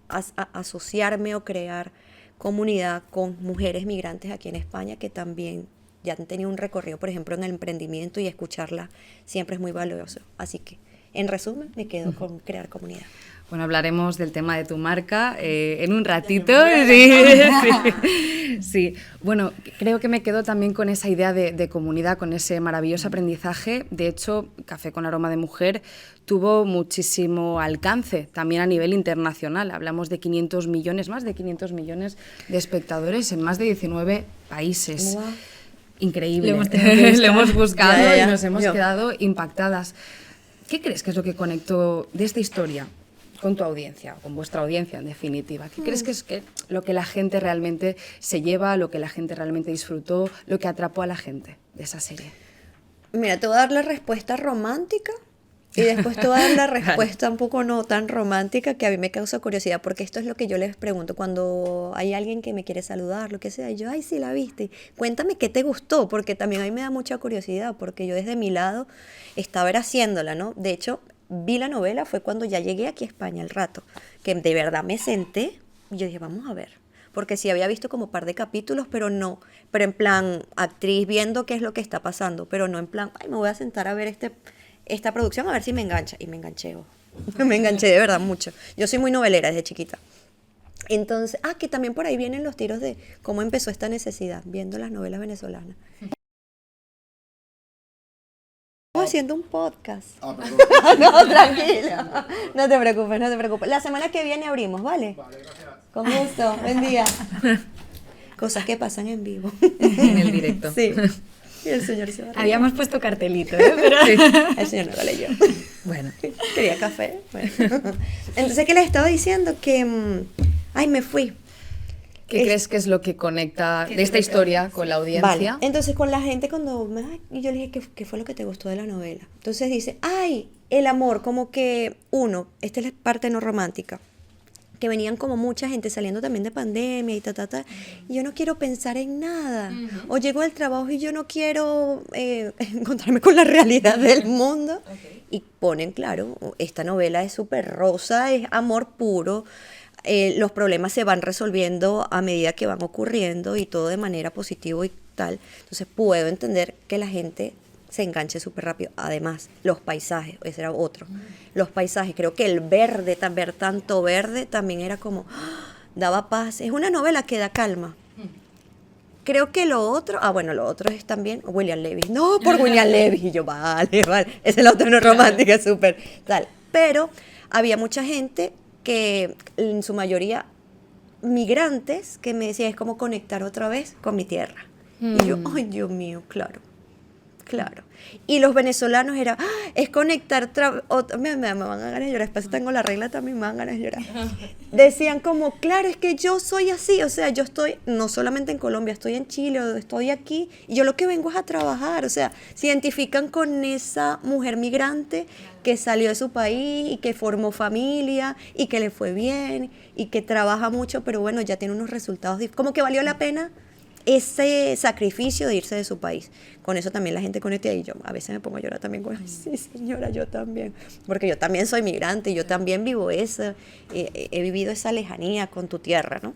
S2: asociarme o crear comunidad con mujeres migrantes aquí en España que también ya han tenido un recorrido, por ejemplo, en el emprendimiento, y escucharla siempre es muy valioso. Así que, en resumen, me quedo con crear comunidad.
S1: Bueno, hablaremos del tema de tu marca en un ratito. Sí. Bueno, creo que me quedo también con esa idea de comunidad, con ese maravilloso aprendizaje. De hecho, Café con Aroma de Mujer tuvo muchísimo alcance, también a nivel internacional. Hablamos de 500 millones, más de 500 millones de espectadores en más de 19 países.
S2: Wow.
S1: Increíble.
S3: Lo hemos
S1: buscado
S2: Ya.
S1: y nos hemos quedado impactadas. ¿Qué crees que es lo que conectó de esta historia con tu audiencia, con vuestra audiencia en definitiva? ¿Qué crees que es lo que la gente realmente se lleva, lo que la gente realmente disfrutó, lo que atrapó a la gente de esa serie?
S2: Mira, te voy a dar la respuesta romántica y después te voy a dar la respuesta un poco no tan romántica, que a mí me causa curiosidad, porque esto es lo que yo les pregunto cuando hay alguien que me quiere saludar, lo que sea, y yo, ay, sí, la viste, cuéntame qué te gustó, porque también a mí me da mucha curiosidad, porque yo desde mi lado estaba haciéndola, ¿no? De hecho, vi la novela, fue cuando ya llegué aquí a España al rato, que de verdad me senté y yo dije, vamos a ver. Porque sí había visto como un par de capítulos, pero en plan actriz viendo qué es lo que está pasando, pero no en plan, ay, me voy a sentar a ver esta producción a ver si me engancha. Y me enganché, me enganché de verdad mucho. Yo soy muy novelera desde chiquita. Entonces, que también por ahí vienen los tiros de cómo empezó esta necesidad, viendo las novelas venezolanas. haciendo un podcast.
S4: Ah, perdón.
S2: No, tranquila. No te preocupes, no te preocupes. La semana que viene abrimos, ¿vale?
S4: Vale, gracias.
S2: Con gusto. Buen día. Cosas que pasan en vivo.
S1: En el directo.
S2: Sí. Y el señor se va a reír.
S3: Habíamos puesto cartelito, ¿eh? Pero...
S2: El señor no lo leyó.
S1: Bueno,
S2: Quería café. Bueno. Entonces, ¿qué les estaba diciendo? Que... ay, me fui.
S1: ¿qué crees que es lo que conecta de esta historia con la
S2: Vale,
S1: audiencia?
S2: entonces con la gente cuando... y yo le dije, ¿qué fue lo que te gustó de la novela? Entonces dice, ay, el amor, como que uno, esta es la parte no romántica, que venían como mucha gente saliendo también de pandemia y y yo no quiero pensar en nada. O llego al trabajo y yo no quiero encontrarme con la realidad del mundo. Y ponen, claro, esta novela es súper rosa, es amor puro. Los problemas se van resolviendo a medida que van ocurriendo y todo de manera positiva y tal. Entonces puedo entender que la gente se enganche súper rápido. Además, los paisajes, ese era otro. Los paisajes, creo que el verde, ver tanto verde también era como, daba paz. Es una novela que da calma. Creo que lo otro es también William Levy. No, por William Levy. Y yo, vale. Esa es la otra no romántica, súper tal. Pero había mucha gente que, en su mayoría, migrantes, que me decía, es como conectar otra vez con mi tierra. Y yo, ay, Dios mío, claro. Y los venezolanos era, es conectar, me van a ganar de llorar, después tengo la regla también, me van a ganar de llorar. Decían como, claro, es que yo soy así, o sea, yo estoy no solamente en Colombia, estoy en Chile, o estoy aquí, y yo lo que vengo es a trabajar, o sea, se identifican con esa mujer migrante que salió de su país y que formó familia y que le fue bien y que trabaja mucho, pero bueno, ya tiene unos resultados, como que valió la pena ese sacrificio de irse de su país. Con eso también la gente conecta y yo a veces me pongo a llorar también con, sí señora, yo también, porque yo también soy migrante, yo también vivo esa, he vivido esa lejanía con tu tierra, ¿no?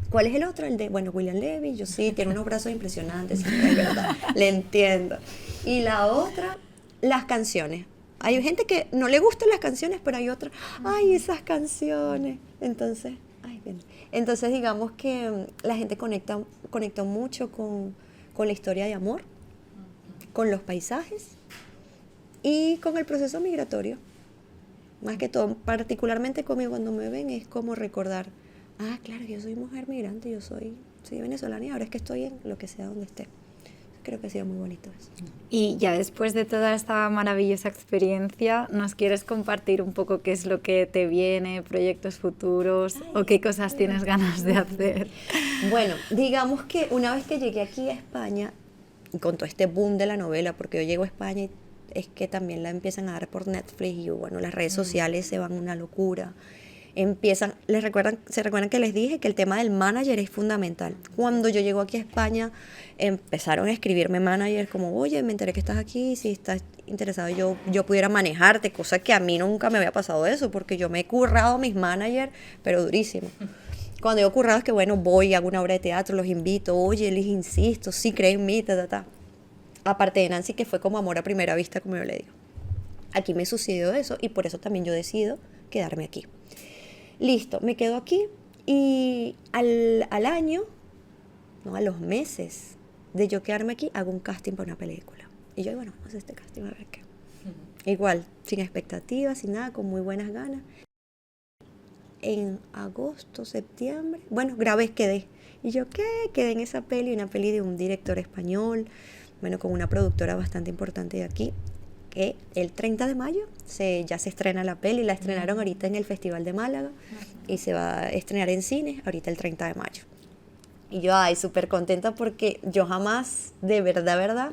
S2: ¿Cuál es el otro? El de, bueno, William Levy, yo sí, tiene unos brazos impresionantes, sí, es verdad, le entiendo. Y la otra, las canciones. Hay gente que no le gustan las canciones, pero hay otra, ay, esas canciones. Entonces, ay, bien. Entonces digamos que la gente conecta mucho con la historia de amor, con los paisajes y con el proceso migratorio. Más que todo, particularmente conmigo cuando me ven, es como recordar, ah, claro, yo soy mujer migrante, yo soy venezolana y ahora es que estoy en lo que sea donde esté. Creo que ha sido muy bonito eso.
S3: Y ya después de toda esta maravillosa experiencia, ¿nos quieres compartir un poco qué es lo que te viene, proyectos futuros o qué cosas tienes ganas de hacer?
S2: Bueno, digamos que una vez que llegué aquí a España, con todo este boom de la novela, porque yo llego a España y es que también la empiezan a dar por Netflix y bueno, las redes sociales se van una locura. Se recuerdan que les dije que el tema del manager es fundamental. Cuando yo llego aquí a España, empezaron a escribirme managers como, oye, me enteré que estás aquí, si estás interesado yo pudiera manejarte, cosa que a mí nunca me había pasado eso, porque yo me he currado mis managers, pero durísimo. Cuando digo currado es que, bueno, voy, hago una obra de teatro, los invito, oye, les insisto, sí, creen en mí, Aparte de Nancy, que fue como amor a primera vista, como yo le digo. Aquí me sucedió eso y por eso también yo decido quedarme aquí. Listo, me quedo aquí y al año, no, a los meses de yo quedarme aquí, hago un casting para una película. Y yo, bueno, vamos a hacer este casting a ver qué. Igual, sin expectativas, sin nada, con muy buenas ganas. En agosto, septiembre, bueno, quedé. Y yo, ¿qué? Quedé en esa peli, una peli de un director español, bueno, con una productora bastante importante de aquí. Que el 30 de mayo ya se estrena la peli, la estrenaron ahorita en el Festival de Málaga y se va a estrenar en cine ahorita el 30 de mayo. Y yo, ay, súper contenta porque yo jamás, de verdad,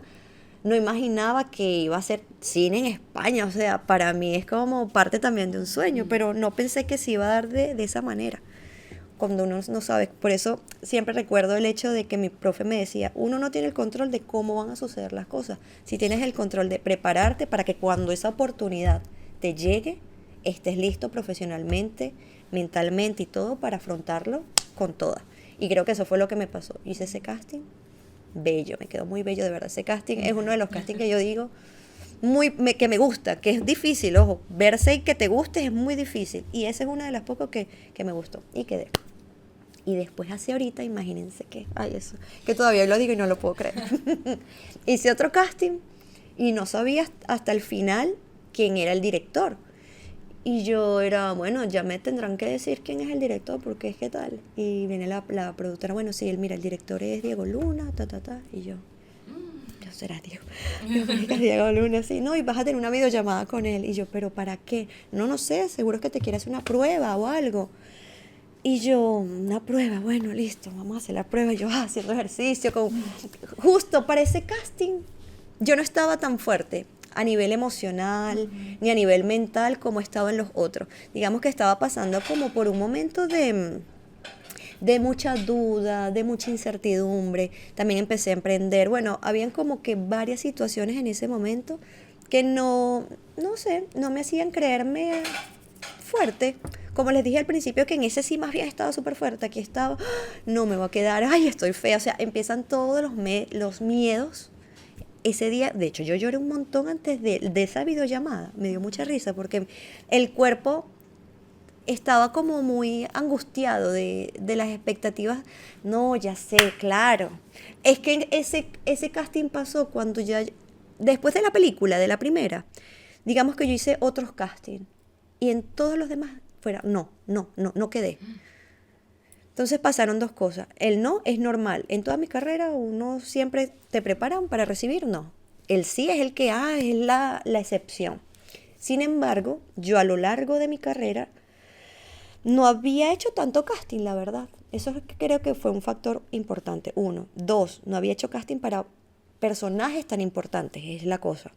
S2: no imaginaba que iba a ser cine en España. O sea, para mí es como parte también de un sueño, pero no pensé que se iba a dar de esa manera. Cuando uno no sabe, por eso siempre recuerdo el hecho de que mi profe me decía, uno no tiene el control de cómo van a suceder las cosas, si tienes el control de prepararte para que cuando esa oportunidad te llegue, estés listo profesionalmente, mentalmente y todo para afrontarlo con toda. Y creo que eso fue lo que me pasó. Hice ese casting, bello, me quedó muy bello, de verdad. Ese casting es uno de los castings que yo digo, que me gusta, que es difícil, ojo, verse y que te guste es muy difícil. Y ese es uno de los pocos que me gustó y quedé. Y después hace ahorita, imagínense que, ay, eso, que todavía lo digo y no lo puedo creer. Hice otro casting y no sabía hasta el final quién era el director. Y yo era, bueno, ya me tendrán que decir quién es el director, porque es que tal. Y viene la productora, bueno, sí, mira, el director es Diego Luna, y yo será Diego. Diego Luna, sí, no, y vas a tener una videollamada con él. Y yo, ¿pero para qué? No sé, seguro es que te quiere hacer una prueba o algo. Y yo, una prueba, bueno, listo, vamos a hacer la prueba. Yo haciendo ejercicio, justo para ese casting, yo no estaba tan fuerte a nivel emocional, ni a nivel mental como estaba en los otros. Digamos que estaba pasando como por un momento de mucha duda, de mucha incertidumbre. También empecé a emprender. Bueno, habían como que varias situaciones en ese momento que no sé, no me hacían creerme fuerte. Como les dije al principio, que en ese sí más bien estaba súper fuerte. Aquí estaba, no me voy a quedar, ay, estoy fea. O sea, empiezan todos los miedos. Ese día, de hecho, yo lloré un montón antes de esa videollamada. Me dio mucha risa porque el cuerpo estaba como muy angustiado de las expectativas. No, ya sé, claro. Es que ese casting pasó cuando ya, después de la película, de la primera, digamos que yo hice otros castings. Y en todos los demás, fuera, no quedé. Entonces pasaron dos cosas. El no es normal. En toda mi carrera uno siempre te preparan para recibir no. El sí es el que, es la excepción. Sin embargo, yo a lo largo de mi carrera no había hecho tanto casting, la verdad. Eso creo que fue un factor importante. 1. 2, no había hecho casting para personajes tan importantes, es la cosa.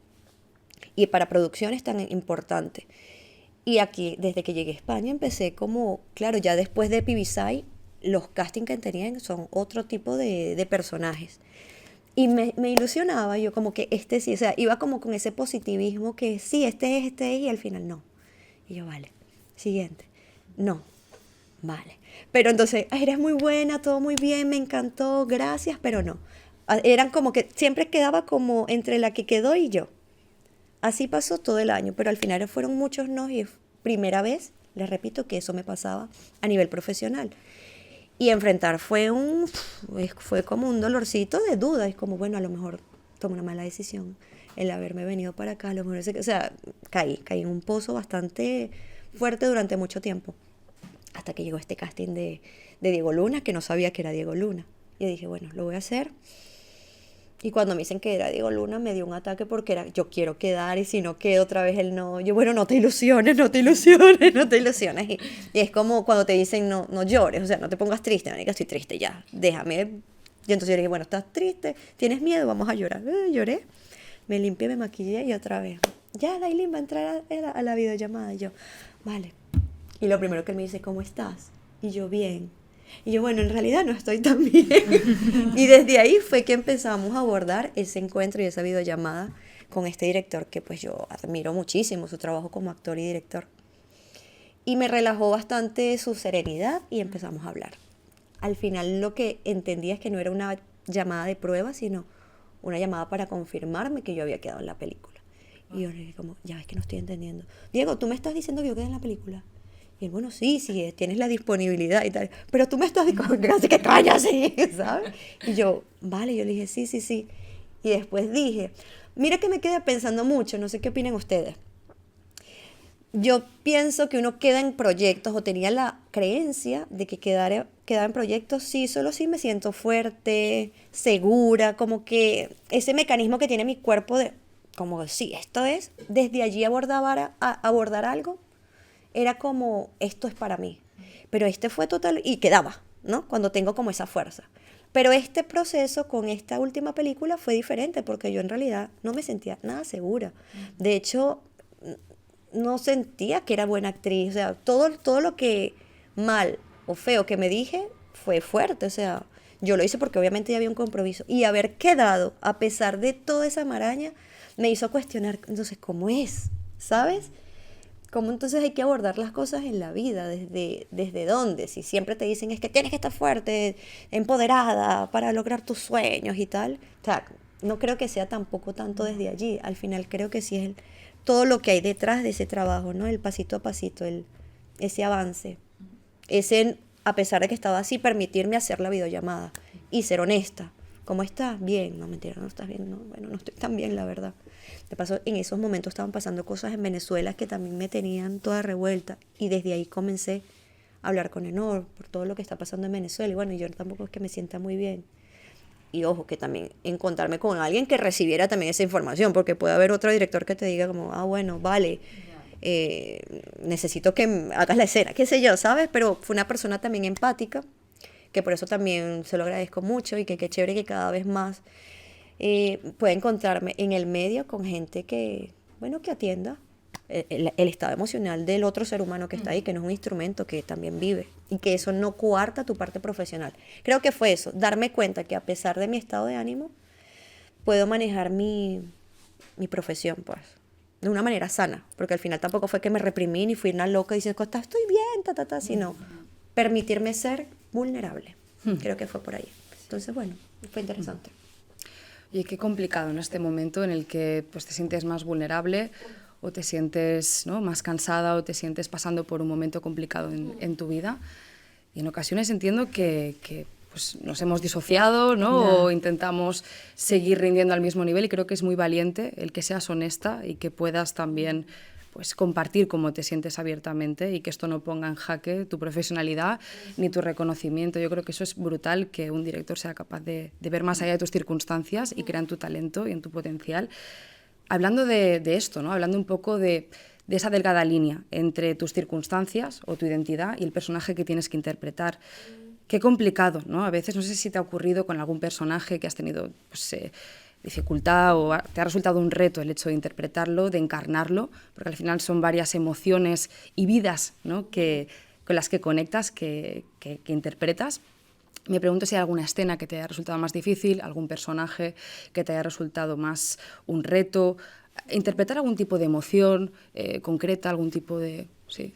S2: Y para producciones tan importantes. Y aquí, desde que llegué a España, empecé como, claro, ya después de Pibisay, los castings que tenían son otro tipo de personajes. Y me ilusionaba, yo como que sí, o sea, iba como con ese positivismo que sí, este es, y al final no. Y yo, vale, siguiente. No, vale. Pero entonces, eres muy buena, todo muy bien, me encantó, gracias, pero no. Eran como que siempre quedaba como entre la que quedó y yo. Así pasó todo el año, pero al final fueron muchos no y primera vez, les repito, que eso me pasaba a nivel profesional. Y enfrentar fue como un dolorcito de duda. Es como, bueno, a lo mejor tomé una mala decisión el haberme venido para acá. A lo mejor, o sea, caí en un pozo bastante fuerte durante mucho tiempo. Hasta que llegó este casting de Diego Luna, que no sabía que era Diego Luna. Y dije, bueno, lo voy a hacer. Y cuando me dicen que era Diego Luna, me dio un ataque porque yo quiero quedar y si no quedo otra vez el no. Yo, bueno, no te ilusiones. Y es como cuando te dicen no llores, o sea, no te pongas triste, manica, estoy triste ya, déjame. Y entonces yo dije, bueno, estás triste, tienes miedo, vamos a llorar. Lloré, me limpié, me maquillé y otra vez. Ya, Dailin va a entrar a la videollamada. Y yo, vale. Y lo primero que él me dice, ¿cómo estás? Y yo, bien. Y yo, bueno, en realidad no estoy tan bien. Y desde ahí fue que empezamos a abordar ese encuentro y esa videollamada con este director que pues yo admiro muchísimo su trabajo como actor y director. Y me relajó bastante su serenidad y empezamos a hablar. Al final lo que entendí es que no era una llamada de prueba, sino una llamada para confirmarme que yo había quedado en la película. Y yo le dije como, ya ves que no estoy entendiendo. Diego, ¿tú me estás diciendo que yo quedé en la película? Y él, bueno, sí, tienes la disponibilidad y tal. Pero tú me estás diciendo que callas, ¿sabes? Y yo, vale, yo le dije, sí. Y después dije, mira que me quedé pensando mucho, no sé qué opinan ustedes. Yo pienso que uno queda en proyectos, o tenía la creencia de que quedaba en proyectos, sí, solo si me siento fuerte, segura, como que ese mecanismo que tiene mi cuerpo de, como, sí, esto es, desde allí abordar algo, era como, esto es para mí. Pero fue total, y quedaba, ¿no? Cuando tengo como esa fuerza. Pero este proceso con esta última película fue diferente, porque yo en realidad no me sentía nada segura. De hecho, no sentía que era buena actriz. O sea, todo lo que mal o feo que me dije fue fuerte. O sea, yo lo hice porque obviamente ya había un compromiso. Y haber quedado, a pesar de toda esa maraña, me hizo cuestionar, entonces, ¿cómo es? ¿Sabes? ¿Cómo entonces hay que abordar las cosas en la vida? ¿Desde dónde? Si siempre te dicen es que tienes que estar fuerte, empoderada para lograr tus sueños y tal. O sea, no creo que sea tampoco tanto desde allí. Al final creo que sí es todo lo que hay detrás de ese trabajo, ¿no? El pasito a pasito, ese avance. A pesar de que estaba así, permitirme hacer la videollamada y ser honesta ¿cómo estás? Bien. No, mentira, no estás bien. No, bueno, no estoy tan bien, la verdad. De paso, en esos momentos estaban pasando cosas en Venezuela que también me tenían toda revuelta. Y desde ahí comencé a hablar con Enor por todo lo que está pasando en Venezuela. Y bueno, yo tampoco es que me sienta muy bien. Y ojo, que también encontrarme con alguien que recibiera también esa información, porque puede haber otro director que te diga como, bueno, vale, necesito que hagas la escena, qué sé yo, ¿sabes? Pero fue una persona también empática, que por eso también se lo agradezco mucho y que qué chévere que cada vez más pueda encontrarme en el medio con gente que, bueno, que atienda el estado emocional del otro ser humano que está ahí, que no es un instrumento, que también vive, y que eso no coarta tu parte profesional. Creo que fue eso, darme cuenta que a pesar de mi estado de ánimo, puedo manejar mi profesión, pues, de una manera sana, porque al final tampoco fue que me reprimí ni fui una loca diciendo, Costa, estoy bien, sino permitirme ser vulnerable. Creo que fue por ahí. Entonces, bueno, fue interesante.
S1: Y qué complicado en este momento en el que pues, te sientes más vulnerable o te sientes, ¿no?, más cansada o te sientes pasando por un momento complicado en tu vida. Y en ocasiones entiendo que pues, nos hemos disociado, ¿no? O intentamos seguir rindiendo al mismo nivel, y creo que es muy valiente el que seas honesta y que puedas también pues, compartir cómo te sientes abiertamente y que esto no ponga en jaque tu profesionalidad ni tu reconocimiento. Yo creo que eso es brutal, que un director sea capaz de ver más allá de tus circunstancias y creer en tu talento y en tu potencial. Hablando de esto, ¿no? Hablando un poco de esa delgada línea entre tus circunstancias o tu identidad y el personaje que tienes que interpretar. Qué complicado, ¿no? A veces, no sé si te ha ocurrido con algún personaje que has tenido pues, dificultad o te ha resultado un reto el hecho de interpretarlo, de encarnarlo, porque al final son varias emociones y vidas, ¿no?, con las que conectas, que interpretas. Me pregunto si hay alguna escena que te haya resultado más difícil, algún personaje que te haya resultado más un reto, interpretar algún tipo de emoción concreta, algún tipo de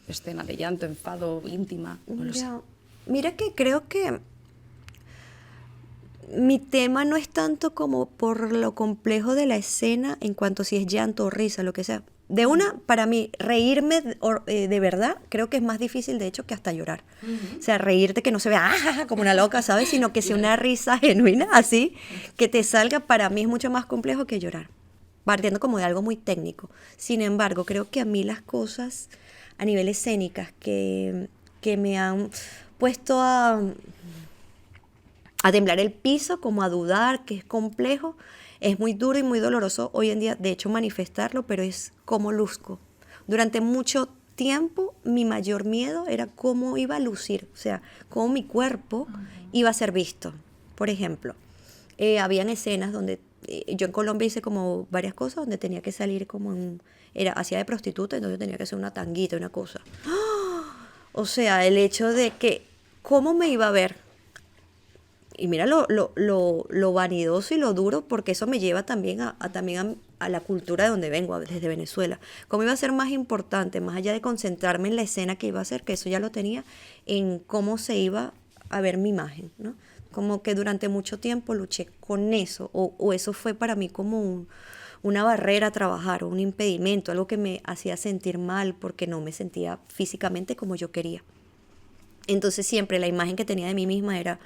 S1: escena de llanto, enfado, íntima, no lo sé.
S2: Mira que creo que mi tema no es tanto como por lo complejo de la escena en cuanto si es llanto o risa, lo que sea. De una, para mí, reírme de verdad, creo que es más difícil, de hecho, que hasta llorar. O sea, reírte que no se vea como una loca, ¿sabes? Sino que sea una risa genuina, así, que te salga, para mí es mucho más complejo que llorar. Partiendo como de algo muy técnico. Sin embargo, creo que a mí las cosas a nivel escénicas que me han puesto a temblar el piso, como a dudar, que es complejo, es muy duro y muy doloroso hoy en día, de hecho, manifestarlo, pero es cómo luzco. Durante mucho tiempo, mi mayor miedo era cómo iba a lucir, o sea, cómo mi cuerpo iba a ser visto. Por ejemplo, habían escenas donde yo en Colombia hice como varias cosas donde tenía que salir como hacía de prostituta, entonces tenía que hacer una tanguita, una cosa. O sea, el hecho de que, ¿cómo me iba a ver? Y mira lo vanidoso y lo duro, porque eso me lleva también a la cultura de donde vengo, desde Venezuela. ¿Cómo iba a ser más importante, más allá de concentrarme en la escena que iba a hacer, que eso ya lo tenía, en cómo se iba a ver mi imagen, ¿no? Como que durante mucho tiempo luché con eso, o eso fue para mí como una barrera a trabajar, o un impedimento, algo que me hacía sentir mal porque no me sentía físicamente como yo quería. Entonces siempre la imagen que tenía de mí misma era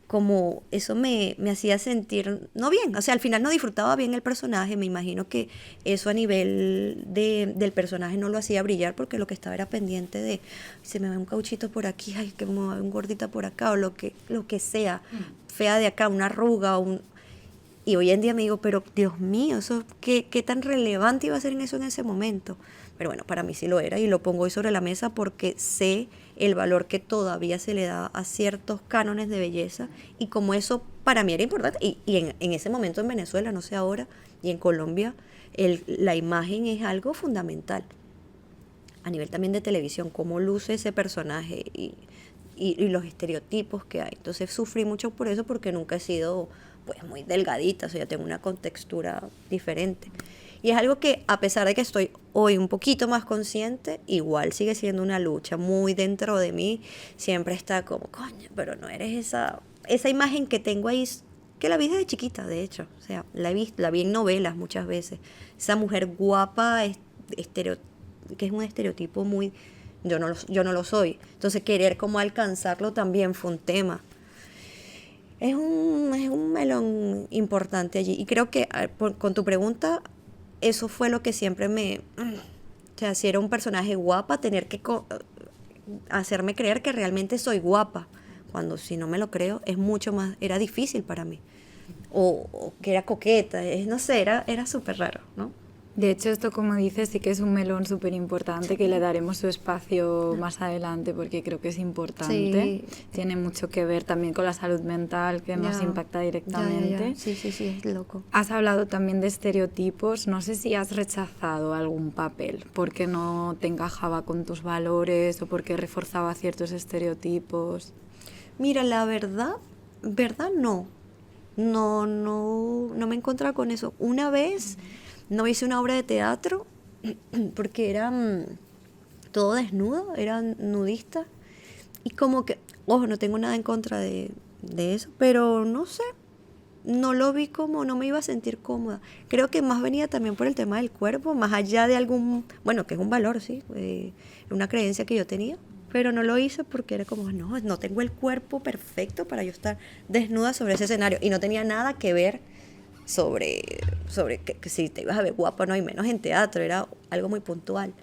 S2: como eso me hacía sentir no bien, o sea, al final no disfrutaba bien el personaje. Me imagino que eso a nivel del personaje no lo hacía brillar, porque lo que estaba era pendiente de, se me ve un cauchito por aquí, ay, que me va un gordita por acá, o lo que sea, fea de acá, una arruga, y hoy en día me digo, pero Dios mío, eso ¿qué tan relevante iba a ser en eso en ese momento? Pero bueno, para mí sí lo era, y lo pongo hoy sobre la mesa porque sé el valor que todavía se le da a ciertos cánones de belleza, y como eso para mí era importante. Y en ese momento en Venezuela, no sé ahora, y en Colombia, la imagen es algo fundamental. A nivel también de televisión, cómo luce ese personaje y los estereotipos que hay. Entonces sufrí mucho por eso, porque nunca he sido pues muy delgadita, o sea, tengo una contextura diferente. Y es algo que, a pesar de que estoy hoy un poquito más consciente, igual sigue siendo una lucha muy dentro de mí. Siempre está como, coño, pero no eres esa imagen que tengo ahí, que la vi desde chiquita, de hecho. O sea, la vi en novelas muchas veces. Esa mujer guapa, que es un estereotipo muy... Yo no lo soy. Entonces, querer como alcanzarlo también fue un tema. Es un melón importante allí. Y creo que con tu pregunta, eso fue lo que siempre o sea, si era un personaje guapa, tener que hacerme creer que realmente soy guapa. Cuando si no me lo creo, es mucho más, era difícil para mí. O que era coqueta, no sé, era súper raro, ¿no?
S3: De hecho, esto, como dices, sí que es un melón súper importante, que le daremos su espacio más adelante porque creo que es importante.
S2: Sí.
S3: Tiene mucho que ver también con la salud mental, que nos impacta directamente.
S2: Ya. Sí, es loco.
S3: Has hablado también de estereotipos. No sé si has rechazado algún papel porque no te encajaba con tus valores o porque reforzaba ciertos estereotipos.
S2: Mira, la verdad no. No me encontraba con eso. Una vez no hice una obra de teatro porque era todo desnudo, era nudista. Y como que, ojo, no tengo nada en contra de eso, pero no sé, no lo vi como, no me iba a sentir cómoda. Creo que más venía también por el tema del cuerpo, más allá de algún, bueno, que es un valor, sí, una creencia que yo tenía. Pero no lo hice porque era como, no tengo el cuerpo perfecto para yo estar desnuda sobre ese escenario. Y no tenía nada que ver sobre que si te ibas a ver guapa, no, y menos en teatro, era algo muy puntual.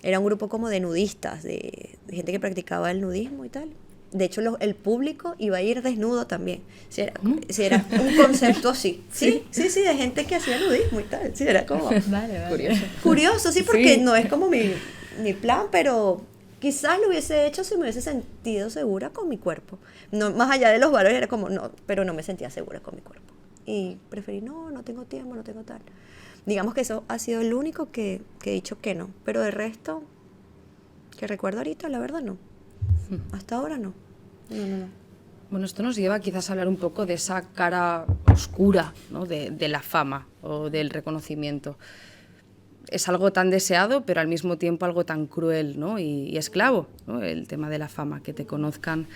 S2: Era un grupo como de nudistas, de gente que practicaba el nudismo y tal. De hecho, el público iba a ir desnudo también. Si era un concepto así. Sí, de gente que hacía nudismo y tal. Sí, era como...
S3: Vale.
S2: Curioso, sí, porque no es como mi plan, pero... Quizás lo hubiese hecho si me hubiese sentido segura con mi cuerpo. No, más allá de los valores, era como, no, pero no me sentía segura con mi cuerpo. Y preferí, no tengo tiempo, no tengo tal. Digamos que eso ha sido el único que he dicho que no. Pero el resto, que recuerdo ahorita, la verdad no. Hasta ahora no. No.
S1: Bueno, esto nos lleva quizás a hablar un poco de esa cara oscura, ¿no? de la fama o del reconocimiento. Es algo tan deseado, pero al mismo tiempo algo tan cruel, ¿no? y esclavo, ¿no? El tema de la fama, que te conozcan,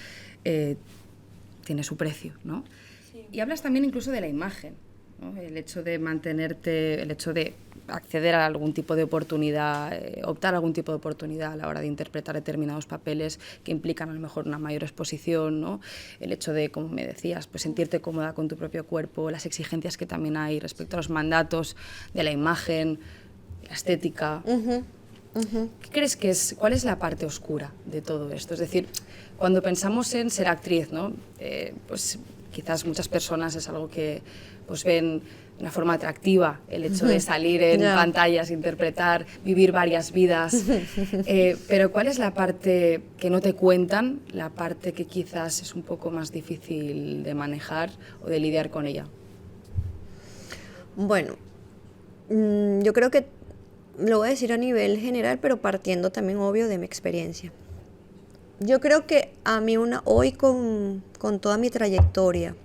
S1: tiene su precio, ¿no? Sí. Y hablas también incluso de la imagen, ¿no? El hecho de mantenerte, el hecho de acceder a algún tipo de oportunidad, optar a algún tipo de oportunidad a la hora de interpretar determinados papeles que implican a lo mejor una mayor exposición, ¿no? El hecho de, como me decías, pues sentirte cómoda con tu propio cuerpo, las exigencias que también hay respecto a los mandatos de la imagen, la estética. ¿Qué crees que es? ¿Cuál es la parte oscura de todo esto? Es decir, cuando pensamos en ser actriz, ¿no? Pues quizás muchas personas es algo que pues ven de una forma atractiva, el hecho de salir en pantallas, interpretar, vivir varias vidas. Pero ¿cuál es la parte que no te cuentan, la parte que quizás es un poco más difícil de manejar o de lidiar con ella?
S2: Bueno, yo creo que lo voy a decir a nivel general, pero partiendo también, obvio, de mi experiencia. Yo creo que a mí hoy con toda mi trayectoria,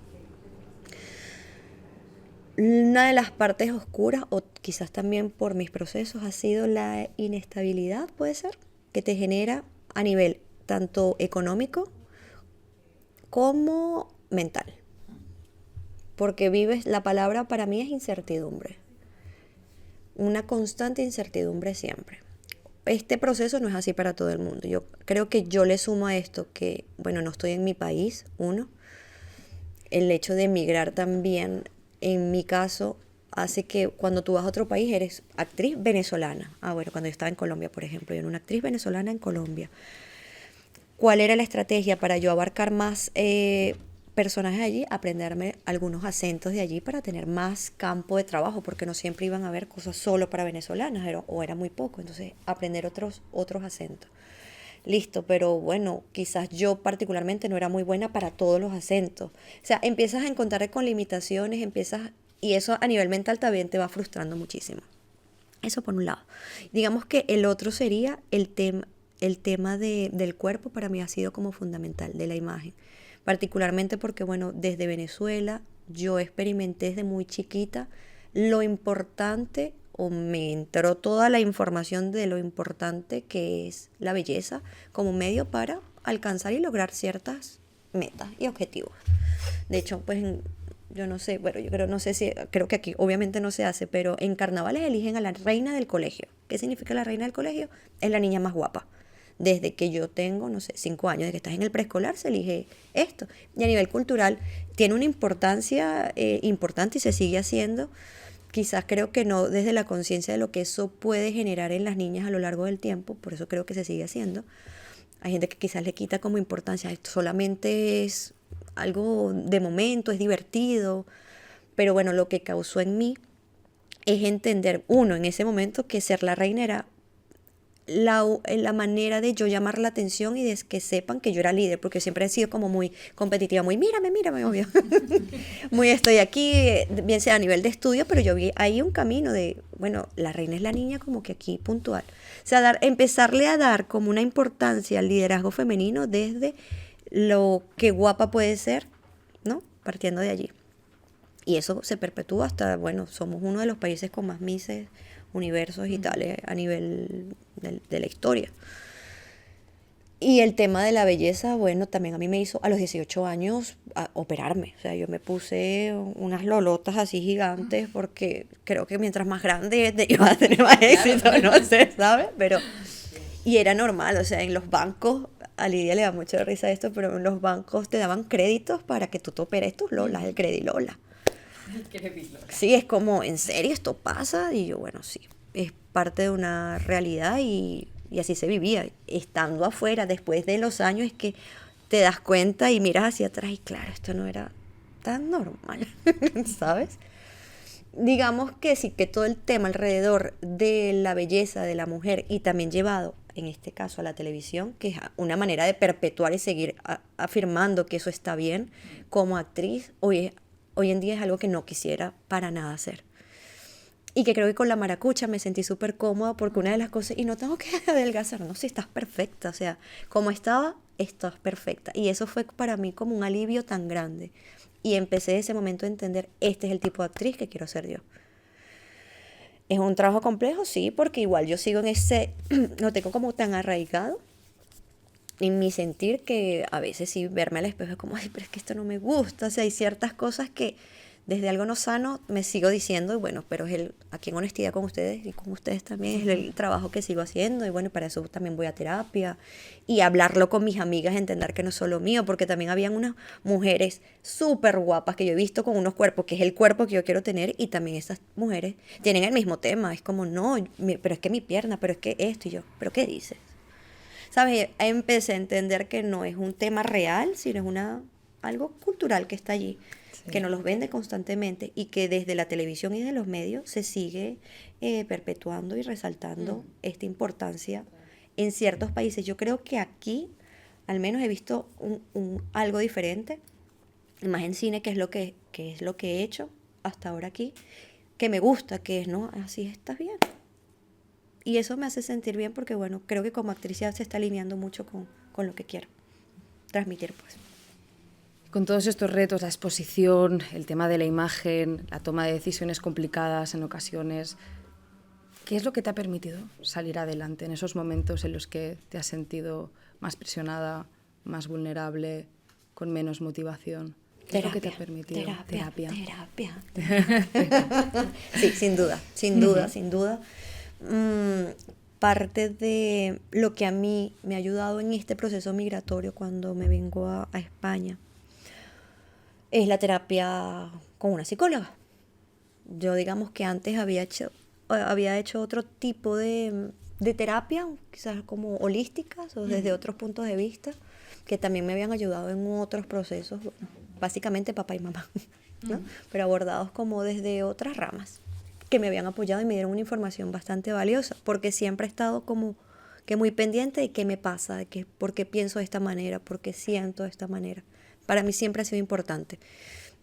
S2: una de las partes oscuras, o quizás también por mis procesos, ha sido la inestabilidad, puede ser, que te genera a nivel tanto económico como mental. Porque la palabra para mí es incertidumbre. Una constante incertidumbre siempre. Este proceso no es así para todo el mundo. Yo creo que yo le sumo a esto que, bueno, no estoy en mi país, el hecho de emigrar también, en mi caso, hace que cuando tú vas a otro país eres actriz venezolana. Bueno, cuando yo estaba en Colombia, por ejemplo, yo era una actriz venezolana en Colombia. ¿Cuál era la estrategia para yo abarcar más personajes allí? Aprenderme algunos acentos de allí para tener más campo de trabajo, porque no siempre iban a haber cosas solo para venezolanas, o era muy poco. Entonces, aprender otros acentos. Listo, pero bueno, quizás yo particularmente no era muy buena para todos los acentos. O sea, empiezas a encontrarte con limitaciones, y eso a nivel mental también te va frustrando muchísimo. Eso por un lado. Digamos que el otro sería el tema del cuerpo. Para mí ha sido como fundamental, de la imagen. Particularmente porque, bueno, desde Venezuela yo experimenté desde muy chiquita lo importante, o me entró toda la información de lo importante que es la belleza como medio para alcanzar y lograr ciertas metas y objetivos. De hecho, pues yo no sé, bueno, creo que aquí obviamente no se hace, pero en carnavales eligen a la reina del colegio. ¿Qué significa la reina del colegio? Es la niña más guapa desde que yo tengo, no sé, 5 años, desde que estás en el preescolar se elige esto. Y a nivel cultural tiene una importancia importante y se sigue haciendo. Quizás creo que no desde la conciencia de lo que eso puede generar en las niñas a lo largo del tiempo, por eso creo que se sigue haciendo. Hay gente que quizás le quita como importancia, esto solamente es algo de momento, es divertido, pero bueno, lo que causó en mí es entender, uno, en ese momento, que ser la reina era la manera de yo llamar la atención y de que sepan que yo era líder, porque siempre he sido como muy competitiva, muy mírame, obvio. Muy estoy aquí, bien sea a nivel de estudio, pero yo vi ahí un camino de, bueno, la reina es la niña como que aquí puntual. O sea, empezarle a dar como una importancia al liderazgo femenino desde lo que guapa puede ser, ¿no? Partiendo de allí. Y eso se perpetúa hasta, bueno, somos uno de los países con más Misses, universos y tales a nivel de la historia. Y el tema de la belleza, bueno, también a mí me hizo a los 18 años operarme. O sea, yo me puse unas lolotas así gigantes porque creo que mientras más grande iba a tener más éxito, no sé, ¿sabes? Pero, y era normal, o sea, en los bancos, a Lidia le da mucha risa esto, pero en los bancos te daban créditos para que tú te operes tus lolas, el Credilola. Sí, es como, ¿en serio esto pasa? Y yo, bueno, sí, es parte de una realidad y así se vivía. Estando afuera, después de los años, es que te das cuenta y miras hacia atrás y claro, esto no era tan normal, ¿sabes? Digamos que sí, que todo el tema alrededor de la belleza de la mujer y también llevado, en este caso, a la televisión, que es una manera de perpetuar y seguir afirmando que eso está bien, como actriz, hoy en día es algo que no quisiera para nada hacer. Y que creo que con la maracucha me sentí súper cómoda porque una de las cosas, y no tengo que adelgazar, no, si estás perfecta, o sea, como estaba, estás perfecta. Y eso fue para mí como un alivio tan grande. Y empecé en ese momento a entender, este es el tipo de actriz que quiero ser yo. ¿Es un trabajo complejo? Sí, porque igual yo sigo en ese, lo tengo como tan arraigado en mi sentir que a veces sí verme al espejo es como, ay, pero es que esto no me gusta. O sea, hay ciertas cosas que desde algo no sano me sigo diciendo, y bueno, pero es aquí en honestidad con ustedes y con ustedes también es el trabajo que sigo haciendo, y bueno, para eso también voy a terapia y hablarlo con mis amigas, entender que no es solo mío, porque también habían unas mujeres súper guapas que yo he visto con unos cuerpos, que es el cuerpo que yo quiero tener, y también esas mujeres tienen el mismo tema, es como, no, pero es que mi pierna, pero es que esto, y yo, ¿pero qué dices? ¿Sabes? Empecé a entender que no es un tema real, sino es algo cultural que está allí, sí, que nos los vende constantemente y que desde la televisión y de los medios se sigue perpetuando y resaltando esta importancia en ciertos países. Yo creo que aquí, al menos he visto algo diferente, más en cine, que es lo que he hecho hasta ahora aquí, que me gusta, que es, ¿no? Así estás bien. Y eso me hace sentir bien porque, bueno, creo que como actriz ya se está alineando mucho con lo que quiero transmitir, pues.
S1: Con todos estos retos, la exposición, el tema de la imagen, la toma de decisiones complicadas en ocasiones, ¿qué es lo que te ha permitido salir adelante en esos momentos en los que te has sentido más presionada, más vulnerable, con menos motivación? ¿Qué es lo que te ha permitido?
S2: Terapia. Sí, sin duda. Parte de lo que a mí me ha ayudado en este proceso migratorio cuando me vengo a España es la terapia con una psicóloga. Yo digamos que antes había hecho otro tipo de terapia, quizás como holísticas o desde otros puntos de vista, que también me habían ayudado en otros procesos, básicamente papá y mamá, ¿no? Pero abordados como desde otras ramas, que me habían apoyado y me dieron una información bastante valiosa, porque siempre he estado como que muy pendiente de qué me pasa, de por qué pienso de esta manera, por qué siento de esta manera. Para mí siempre ha sido importante.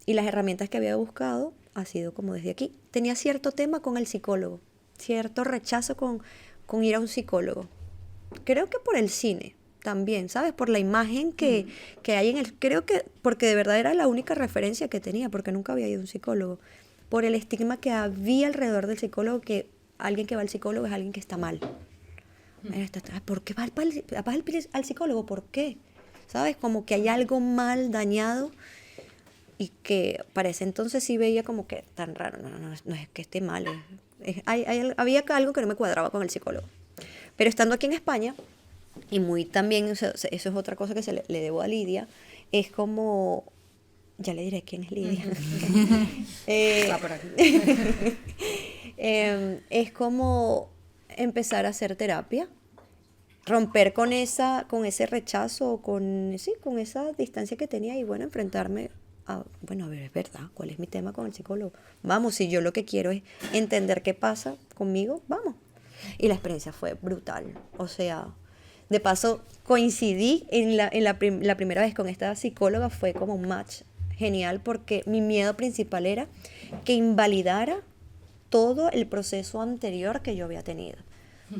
S2: Y las herramientas que había buscado ha sido como desde aquí. Tenía cierto tema con el psicólogo, cierto rechazo con ir a un psicólogo. Creo que por el cine también, ¿sabes? Por la imagen que hay en el... Creo que porque de verdad era la única referencia que tenía, porque nunca había ido a un psicólogo. Por el estigma que había alrededor del psicólogo, que alguien que va al psicólogo es alguien que está mal. ¿Por qué va al psicólogo? ¿Por qué? ¿Sabes? Como que hay algo mal, dañado, y que para ese entonces sí veía como que tan raro. No es que esté mal. Había algo que no me cuadraba con el psicólogo. Pero estando aquí en España, y muy también, o sea, eso es otra cosa que le debo a Lidia, es como, ya le diré quién es Lidia.
S1: Está por aquí.
S2: Es como empezar a hacer terapia, romper con ese rechazo, con esa distancia que tenía y bueno, enfrentarme a, bueno, a ver, es verdad, ¿cuál es mi tema con el psicólogo? Vamos, si yo lo que quiero es entender qué pasa conmigo, vamos. Y la experiencia fue brutal, o sea, de paso coincidí la primera vez con esta psicóloga, fue como un match genial porque mi miedo principal era que invalidara todo el proceso anterior que yo había tenido.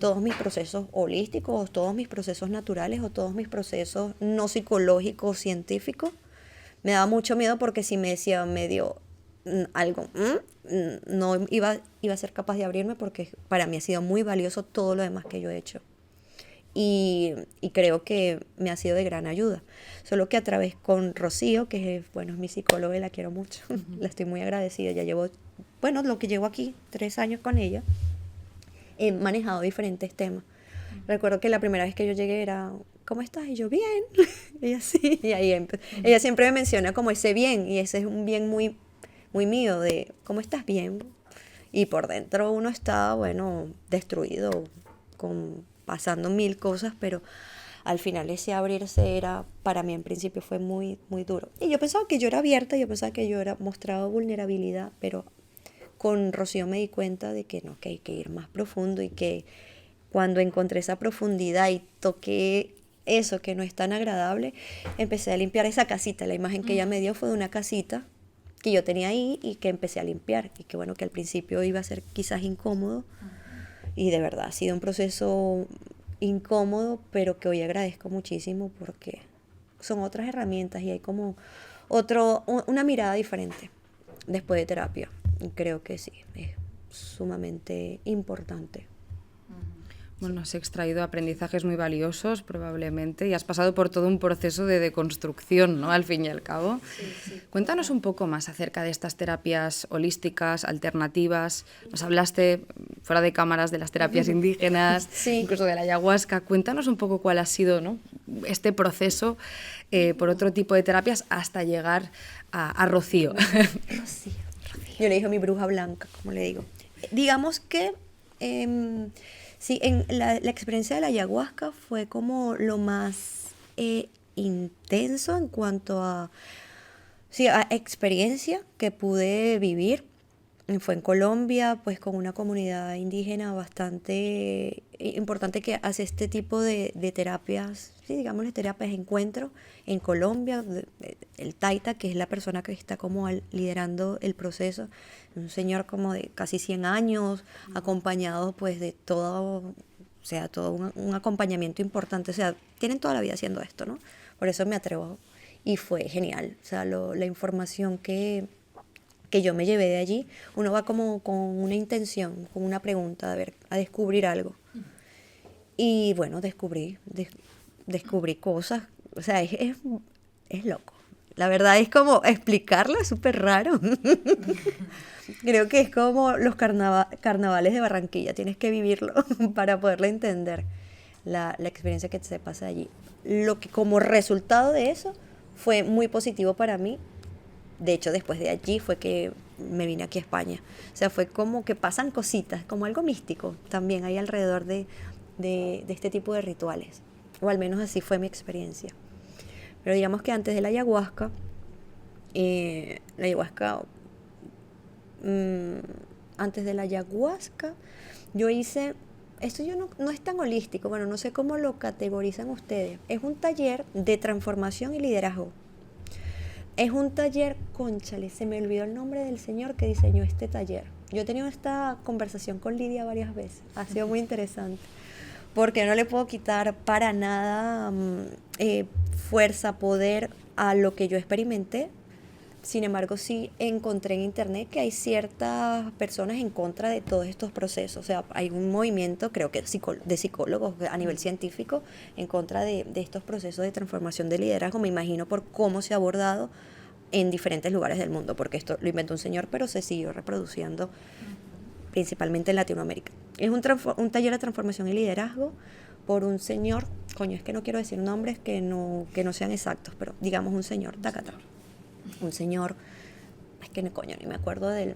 S2: Todos mis procesos holísticos, todos mis procesos naturales o todos mis procesos no psicológicos, científicos. Me daba mucho miedo porque si me decía medio algo, no iba a ser capaz de abrirme porque para mí ha sido muy valioso todo lo demás que yo he hecho. Y creo que me ha sido de gran ayuda. Solo que a través con Rocío, que es, bueno, es mi psicóloga y la quiero mucho, la estoy muy agradecida, ya llevo, bueno, lo que llevo aquí, 3 años con ella, he manejado diferentes temas. Recuerdo que la primera vez que yo llegué era, ¿cómo estás? Y yo, bien. Ella sí, y ahí ella siempre me menciona como ese bien, y ese es un bien muy, muy mío, de ¿cómo estás? Bien. Y por dentro uno está, bueno, destruido, pasando 1000 cosas, pero al final ese abrirse era, para mí en principio fue muy, muy duro. Y yo pensaba que yo era abierta, yo pensaba que yo era mostrado vulnerabilidad, pero con Rocío me di cuenta de que no, que hay que ir más profundo y que cuando encontré esa profundidad y toqué eso que no es tan agradable, empecé a limpiar esa casita. La imagen que ella me dio fue de una casita que yo tenía ahí y que empecé a limpiar y que bueno, que al principio iba a ser quizás incómodo y de verdad ha sido un proceso incómodo, pero que hoy agradezco muchísimo porque son otras herramientas y hay como una mirada diferente después de terapia. Y creo que sí, es sumamente importante.
S1: Bueno, has extraído aprendizajes muy valiosos probablemente y has pasado por todo un proceso de deconstrucción, ¿no? Al fin y al cabo. Sí. Cuéntanos un poco más acerca de estas terapias holísticas, alternativas. Nos hablaste fuera de cámaras de las terapias indígenas, sí, incluso de la ayahuasca. Cuéntanos un poco cuál ha sido, ¿no?, este proceso por otro tipo de terapias hasta llegar a Rocío.
S2: Rocío. Yo le digo mi bruja blanca, como le digo. Digamos que sí, en la experiencia de la ayahuasca fue como lo más intenso en cuanto a experiencia que pude vivir. Fue en Colombia, pues con una comunidad indígena bastante importante que hace este tipo de terapias, sí, digamos, terapias de encuentro en Colombia. El taita, que es la persona que está como liderando el proceso, un señor como de casi 100 años, acompañado pues de todo un acompañamiento importante. O sea, tienen toda la vida haciendo esto, ¿no? Por eso me atrevo. Y fue genial. O sea, la información que yo me llevé de allí, uno va como con una intención, con una pregunta, a descubrir algo. Y bueno, descubrí cosas, o sea, es loco. La verdad es como explicarlo, es súper raro. Creo que es como los carnavales de Barranquilla, tienes que vivirlo para poderlo entender, la experiencia que se pasa allí. Lo que como resultado de eso fue muy positivo para mí. De hecho, después de allí fue que me vine aquí a España. O sea, fue como que pasan cositas, como algo místico también hay alrededor de este tipo de rituales. O al menos así fue mi experiencia. Pero digamos que antes de la ayahuasca, yo hice, esto no es tan holístico, bueno, no sé cómo lo categorizan ustedes. Es un taller de transformación y liderazgo. Es un taller, cónchale, se me olvidó el nombre del señor que diseñó este taller. Yo he tenido esta conversación con Lidia varias veces, ha sido muy interesante, porque no le puedo quitar para nada fuerza, poder a lo que yo experimenté. Sin embargo, sí encontré en internet que hay ciertas personas en contra de todos estos procesos. O sea, hay un movimiento, creo que de psicólogos a nivel científico, en contra de estos procesos de transformación de liderazgo. Me imagino por cómo se ha abordado en diferentes lugares del mundo, porque esto lo inventó un señor, pero se siguió reproduciendo principalmente en Latinoamérica. Es un taller de transformación y liderazgo por un señor, coño, es que no quiero decir nombres que no sean exactos, pero digamos un señor, tacata. Un señor, es que coño, ni me acuerdo de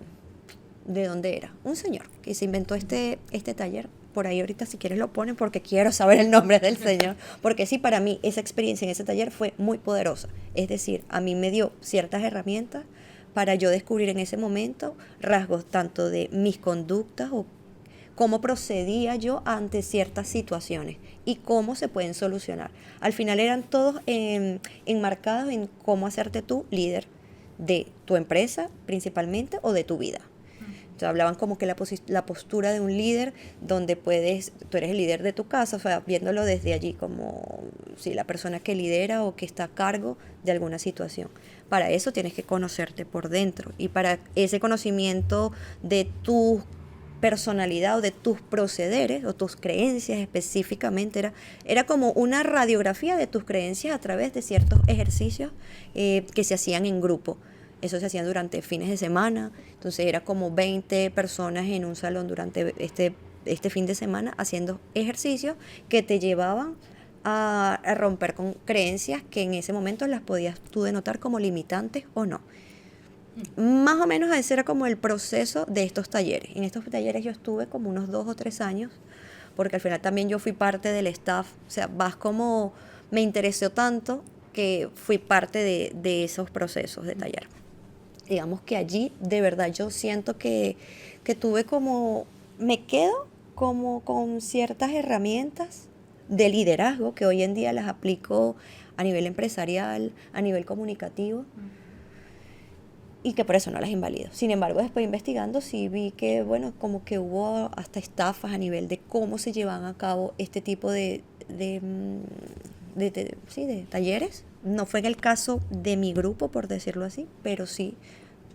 S2: dónde era. Un señor que se inventó este taller. Por ahí ahorita si quieres lo ponen porque quiero saber el nombre del señor. Porque sí, para mí esa experiencia en ese taller fue muy poderosa. Es decir, a mí me dio ciertas herramientas para yo descubrir en ese momento rasgos tanto de mis conductas o cómo procedía yo ante ciertas situaciones y cómo se pueden solucionar. Al final eran todos enmarcados en cómo hacerte tú líder de tu empresa principalmente o de tu vida. Entonces hablaban como que la postura de un líder donde tú eres el líder de tu casa, o sea, viéndolo desde allí como si la persona que lidera o que está a cargo de alguna situación. Para eso tienes que conocerte por dentro y para ese conocimiento de tu personalidad o de tus procederes o tus creencias específicamente era como una radiografía de tus creencias a través de ciertos ejercicios que se hacían en grupo. Eso se hacía durante fines de semana, entonces era como 20 personas en un salón durante este fin de semana haciendo ejercicios que te llevaban a romper con creencias que en ese momento las podías tú denotar como limitantes o no. Más o menos ese era como el proceso de estos talleres. En estos talleres yo estuve como unos 2 o 3 años, porque al final también yo fui parte del staff, o sea, como me interesó tanto que fui parte de esos procesos de taller. Digamos que allí de verdad yo siento que tuve como, me quedo como con ciertas herramientas de liderazgo que hoy en día las aplico a nivel empresarial, a nivel comunicativo, y que por eso no las invalido. Sin embargo, después investigando sí vi que, bueno, como que hubo hasta estafas a nivel de cómo se llevan a cabo este tipo de talleres. No fue en el caso de mi grupo, por decirlo así, pero sí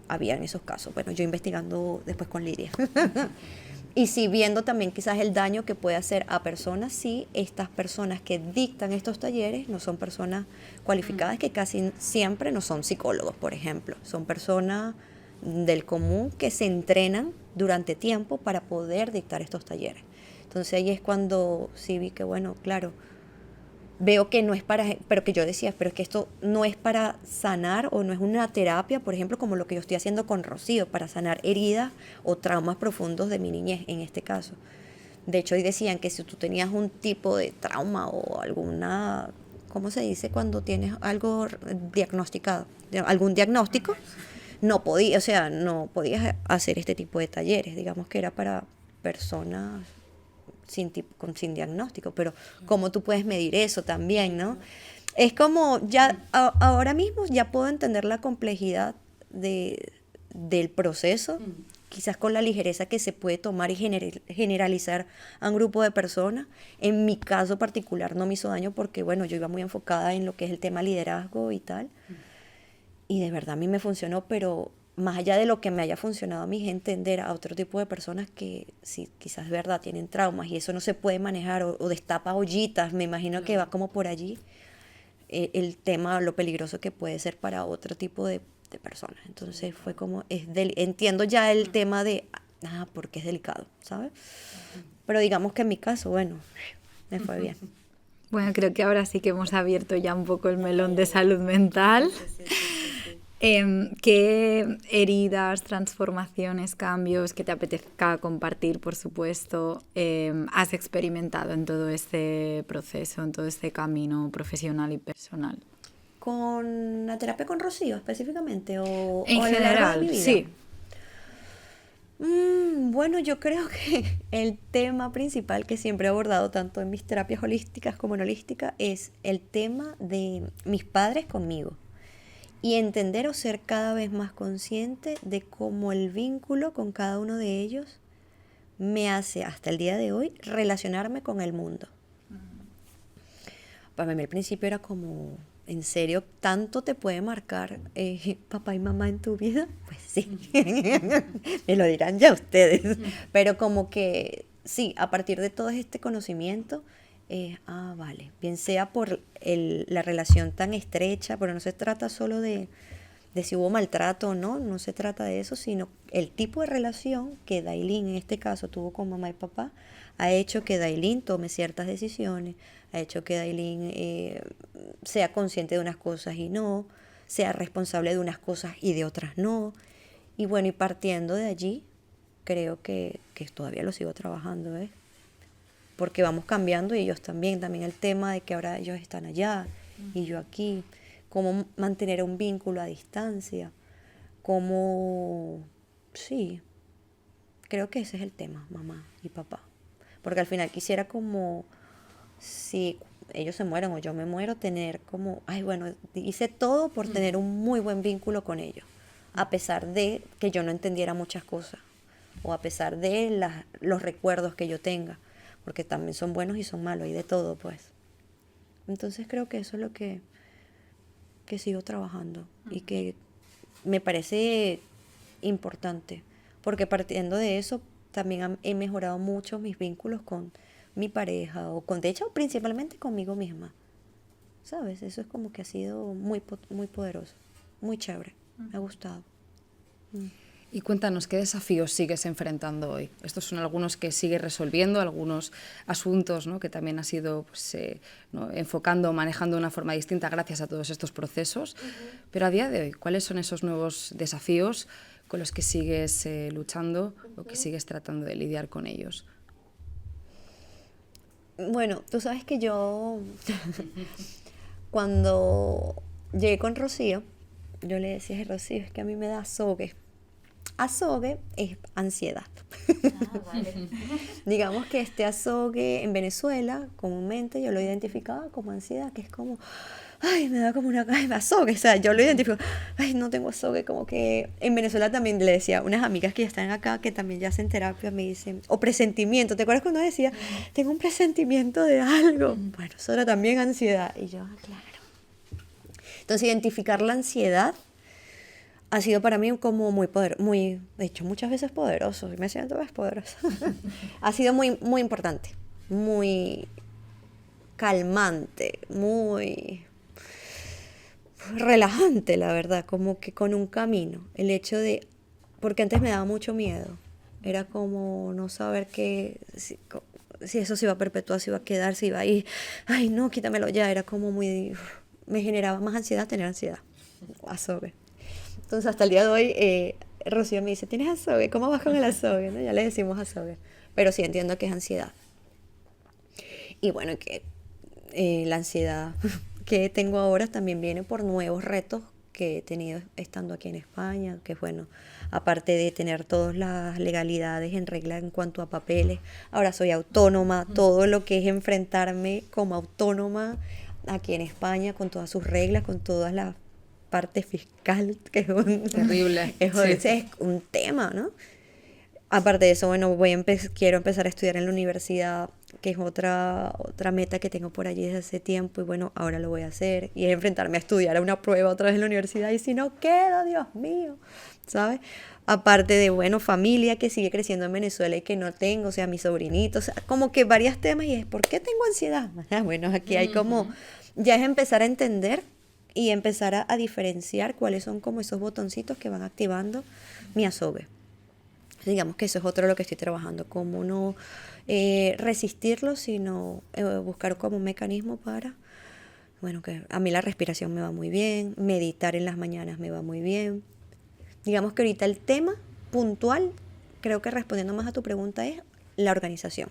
S2: habían esos casos. Bueno, yo investigando después con Lidia. Y sí viendo también quizás el daño que puede hacer a personas si estas personas que dictan estos talleres no son personas cualificadas, que casi siempre no son psicólogos, por ejemplo. Son personas del común que se entrenan durante tiempo para poder dictar estos talleres. Entonces ahí es cuando sí vi que, bueno, claro, veo que no es para, pero que yo decía, pero es que esto no es para sanar o no es una terapia, por ejemplo, como lo que yo estoy haciendo con Rocío, para sanar heridas o traumas profundos de mi niñez, en este caso. De hecho, hoy decían que si tú tenías un tipo de trauma o alguna, ¿cómo se dice cuando tienes algo diagnosticado? Algún diagnóstico, no podías hacer este tipo de talleres, digamos que era para personas sin diagnóstico, pero cómo tú puedes medir eso también, ¿no? Es como ya ahora mismo ya puedo entender la complejidad del proceso, quizás con la ligereza que se puede tomar y generalizar a un grupo de personas. En mi caso particular no me hizo daño porque, bueno, yo iba muy enfocada en lo que es el tema liderazgo y tal, y de verdad a mí me funcionó, pero más allá de lo que me haya funcionado a mí, es entender a otro tipo de personas que sí, quizás de verdad tienen traumas y eso no se puede manejar o destapa ollitas, me imagino que va como por allí el tema, lo peligroso que puede ser para otro tipo de personas. Entonces fue como, entiendo ya el tema de, porque es delicado, ¿sabes? Pero digamos que en mi caso, bueno, me fue bien.
S3: Bueno, creo que ahora sí que hemos abierto ya un poco el melón de salud mental. ¿Qué heridas, transformaciones, cambios que te apetezca compartir, por supuesto, has experimentado en todo este proceso, en todo este camino profesional y personal?
S2: ¿Con la terapia con Rocío específicamente? ¿O
S3: en
S2: a lo largo de
S3: general,
S2: mi vida?
S3: sí.
S2: Bueno, yo creo que el tema principal que siempre he abordado tanto en mis terapias holísticas como en holística es el tema de mis padres conmigo. Y entender o ser cada vez más consciente de cómo el vínculo con cada uno de ellos me hace hasta el día de hoy relacionarme con el mundo. Para mí al principio era como, ¿en serio tanto te puede marcar papá y mamá en tu vida? Pues sí, me lo dirán ya ustedes. Pero como que sí, a partir de todo este conocimiento, vale, bien sea por la relación tan estrecha, pero no se trata solo de si hubo maltrato o no, no se trata de eso, sino el tipo de relación que Dailin en este caso tuvo con mamá y papá, ha hecho que Dailin tome ciertas decisiones, ha hecho que Dailin sea consciente de unas cosas y no, sea responsable de unas cosas y de otras no. Y bueno, y partiendo de allí, creo que todavía lo sigo trabajando, ¿eh? Porque vamos cambiando y ellos también el tema de que ahora ellos están allá y yo aquí, cómo mantener un vínculo a distancia, cómo, sí, creo que ese es el tema, mamá y papá, porque al final quisiera como, si ellos se mueren o yo me muero, tener como, ay bueno, hice todo por tener un muy buen vínculo con ellos, a pesar de que yo no entendiera muchas cosas, o a pesar de los recuerdos que yo tenga, porque también son buenos y son malos, y de todo, pues. Entonces creo que eso es lo que sigo trabajando y que me parece importante, porque partiendo de eso también he mejorado mucho mis vínculos con mi pareja, o de hecho, principalmente conmigo misma. ¿Sabes? Eso es como que ha sido muy, muy poderoso, muy chévere, me ha gustado.
S1: Y cuéntanos, ¿qué desafíos sigues enfrentando hoy? Estos son algunos que sigues resolviendo, algunos asuntos, ¿no?, que también has ido pues, ¿no?, enfocando, manejando de una forma distinta gracias a todos estos procesos. Pero a día de hoy, ¿cuáles son esos nuevos desafíos con los que sigues luchando o que sigues tratando de lidiar con ellos?
S2: Bueno, tú sabes que yo, cuando llegué con Rocío, yo le decía a Rocío, es que a mí me da azogue. Azogue es ansiedad.
S3: Vale.
S2: Digamos que este azogue en Venezuela, comúnmente yo lo identificaba como ansiedad, que es como, ay, me da como una, ay, me azogue. O sea, yo lo identifico, ay, no tengo azogue, como que en Venezuela también le decía a unas amigas que ya están acá, que también ya hacen terapia, me dicen, o presentimiento, ¿te acuerdas cuando decía, tengo un presentimiento de algo? Bueno, eso era también ansiedad. Y yo, claro. Entonces, identificar la ansiedad ha sido para mí como muy de hecho, muchas veces poderoso, y me siento más poderosa. Ha sido muy, muy importante, muy calmante, muy relajante, la verdad, como que con un camino. El hecho de, porque antes me daba mucho miedo, era como no saber si eso se iba a perpetuar, si iba a quedar, si iba a ir, ay no, quítamelo ya, era como muy, me generaba más ansiedad tener ansiedad, azogue. Entonces, hasta el día de hoy, Rocío me dice, ¿tienes azogue? ¿Cómo vas con el azogue? ¿No? Ya le decimos azogue. Pero sí entiendo que es ansiedad. Y bueno, que la ansiedad que tengo ahora también viene por nuevos retos que he tenido estando aquí en España, que bueno, aparte de tener todas las legalidades en regla en cuanto a papeles, ahora soy autónoma, todo lo que es enfrentarme como autónoma aquí en España, con todas sus reglas, con todas las parte fiscal, que es
S1: terrible.
S2: Es un tema, ¿no? Aparte de eso, bueno, quiero empezar a estudiar en la universidad, que es otra meta que tengo por allí desde hace tiempo, y bueno, ahora lo voy a hacer, y es enfrentarme a estudiar a una prueba otra vez en la universidad, y si no quedo, Dios mío, ¿sabes? Aparte de, bueno, familia que sigue creciendo en Venezuela y que no tengo, o sea, mis sobrinitos, o sea, como que varios temas, y es, ¿por qué tengo ansiedad? Bueno, aquí hay como, ya es empezar a entender y empezar a diferenciar cuáles son como esos botoncitos que van activando mi azogue. Digamos que eso es otro de lo que estoy trabajando, como no resistirlo, sino buscar como un mecanismo para, bueno, que a mí la respiración me va muy bien, meditar en las mañanas me va muy bien. Digamos que ahorita el tema puntual, creo que respondiendo más a tu pregunta, es la organización.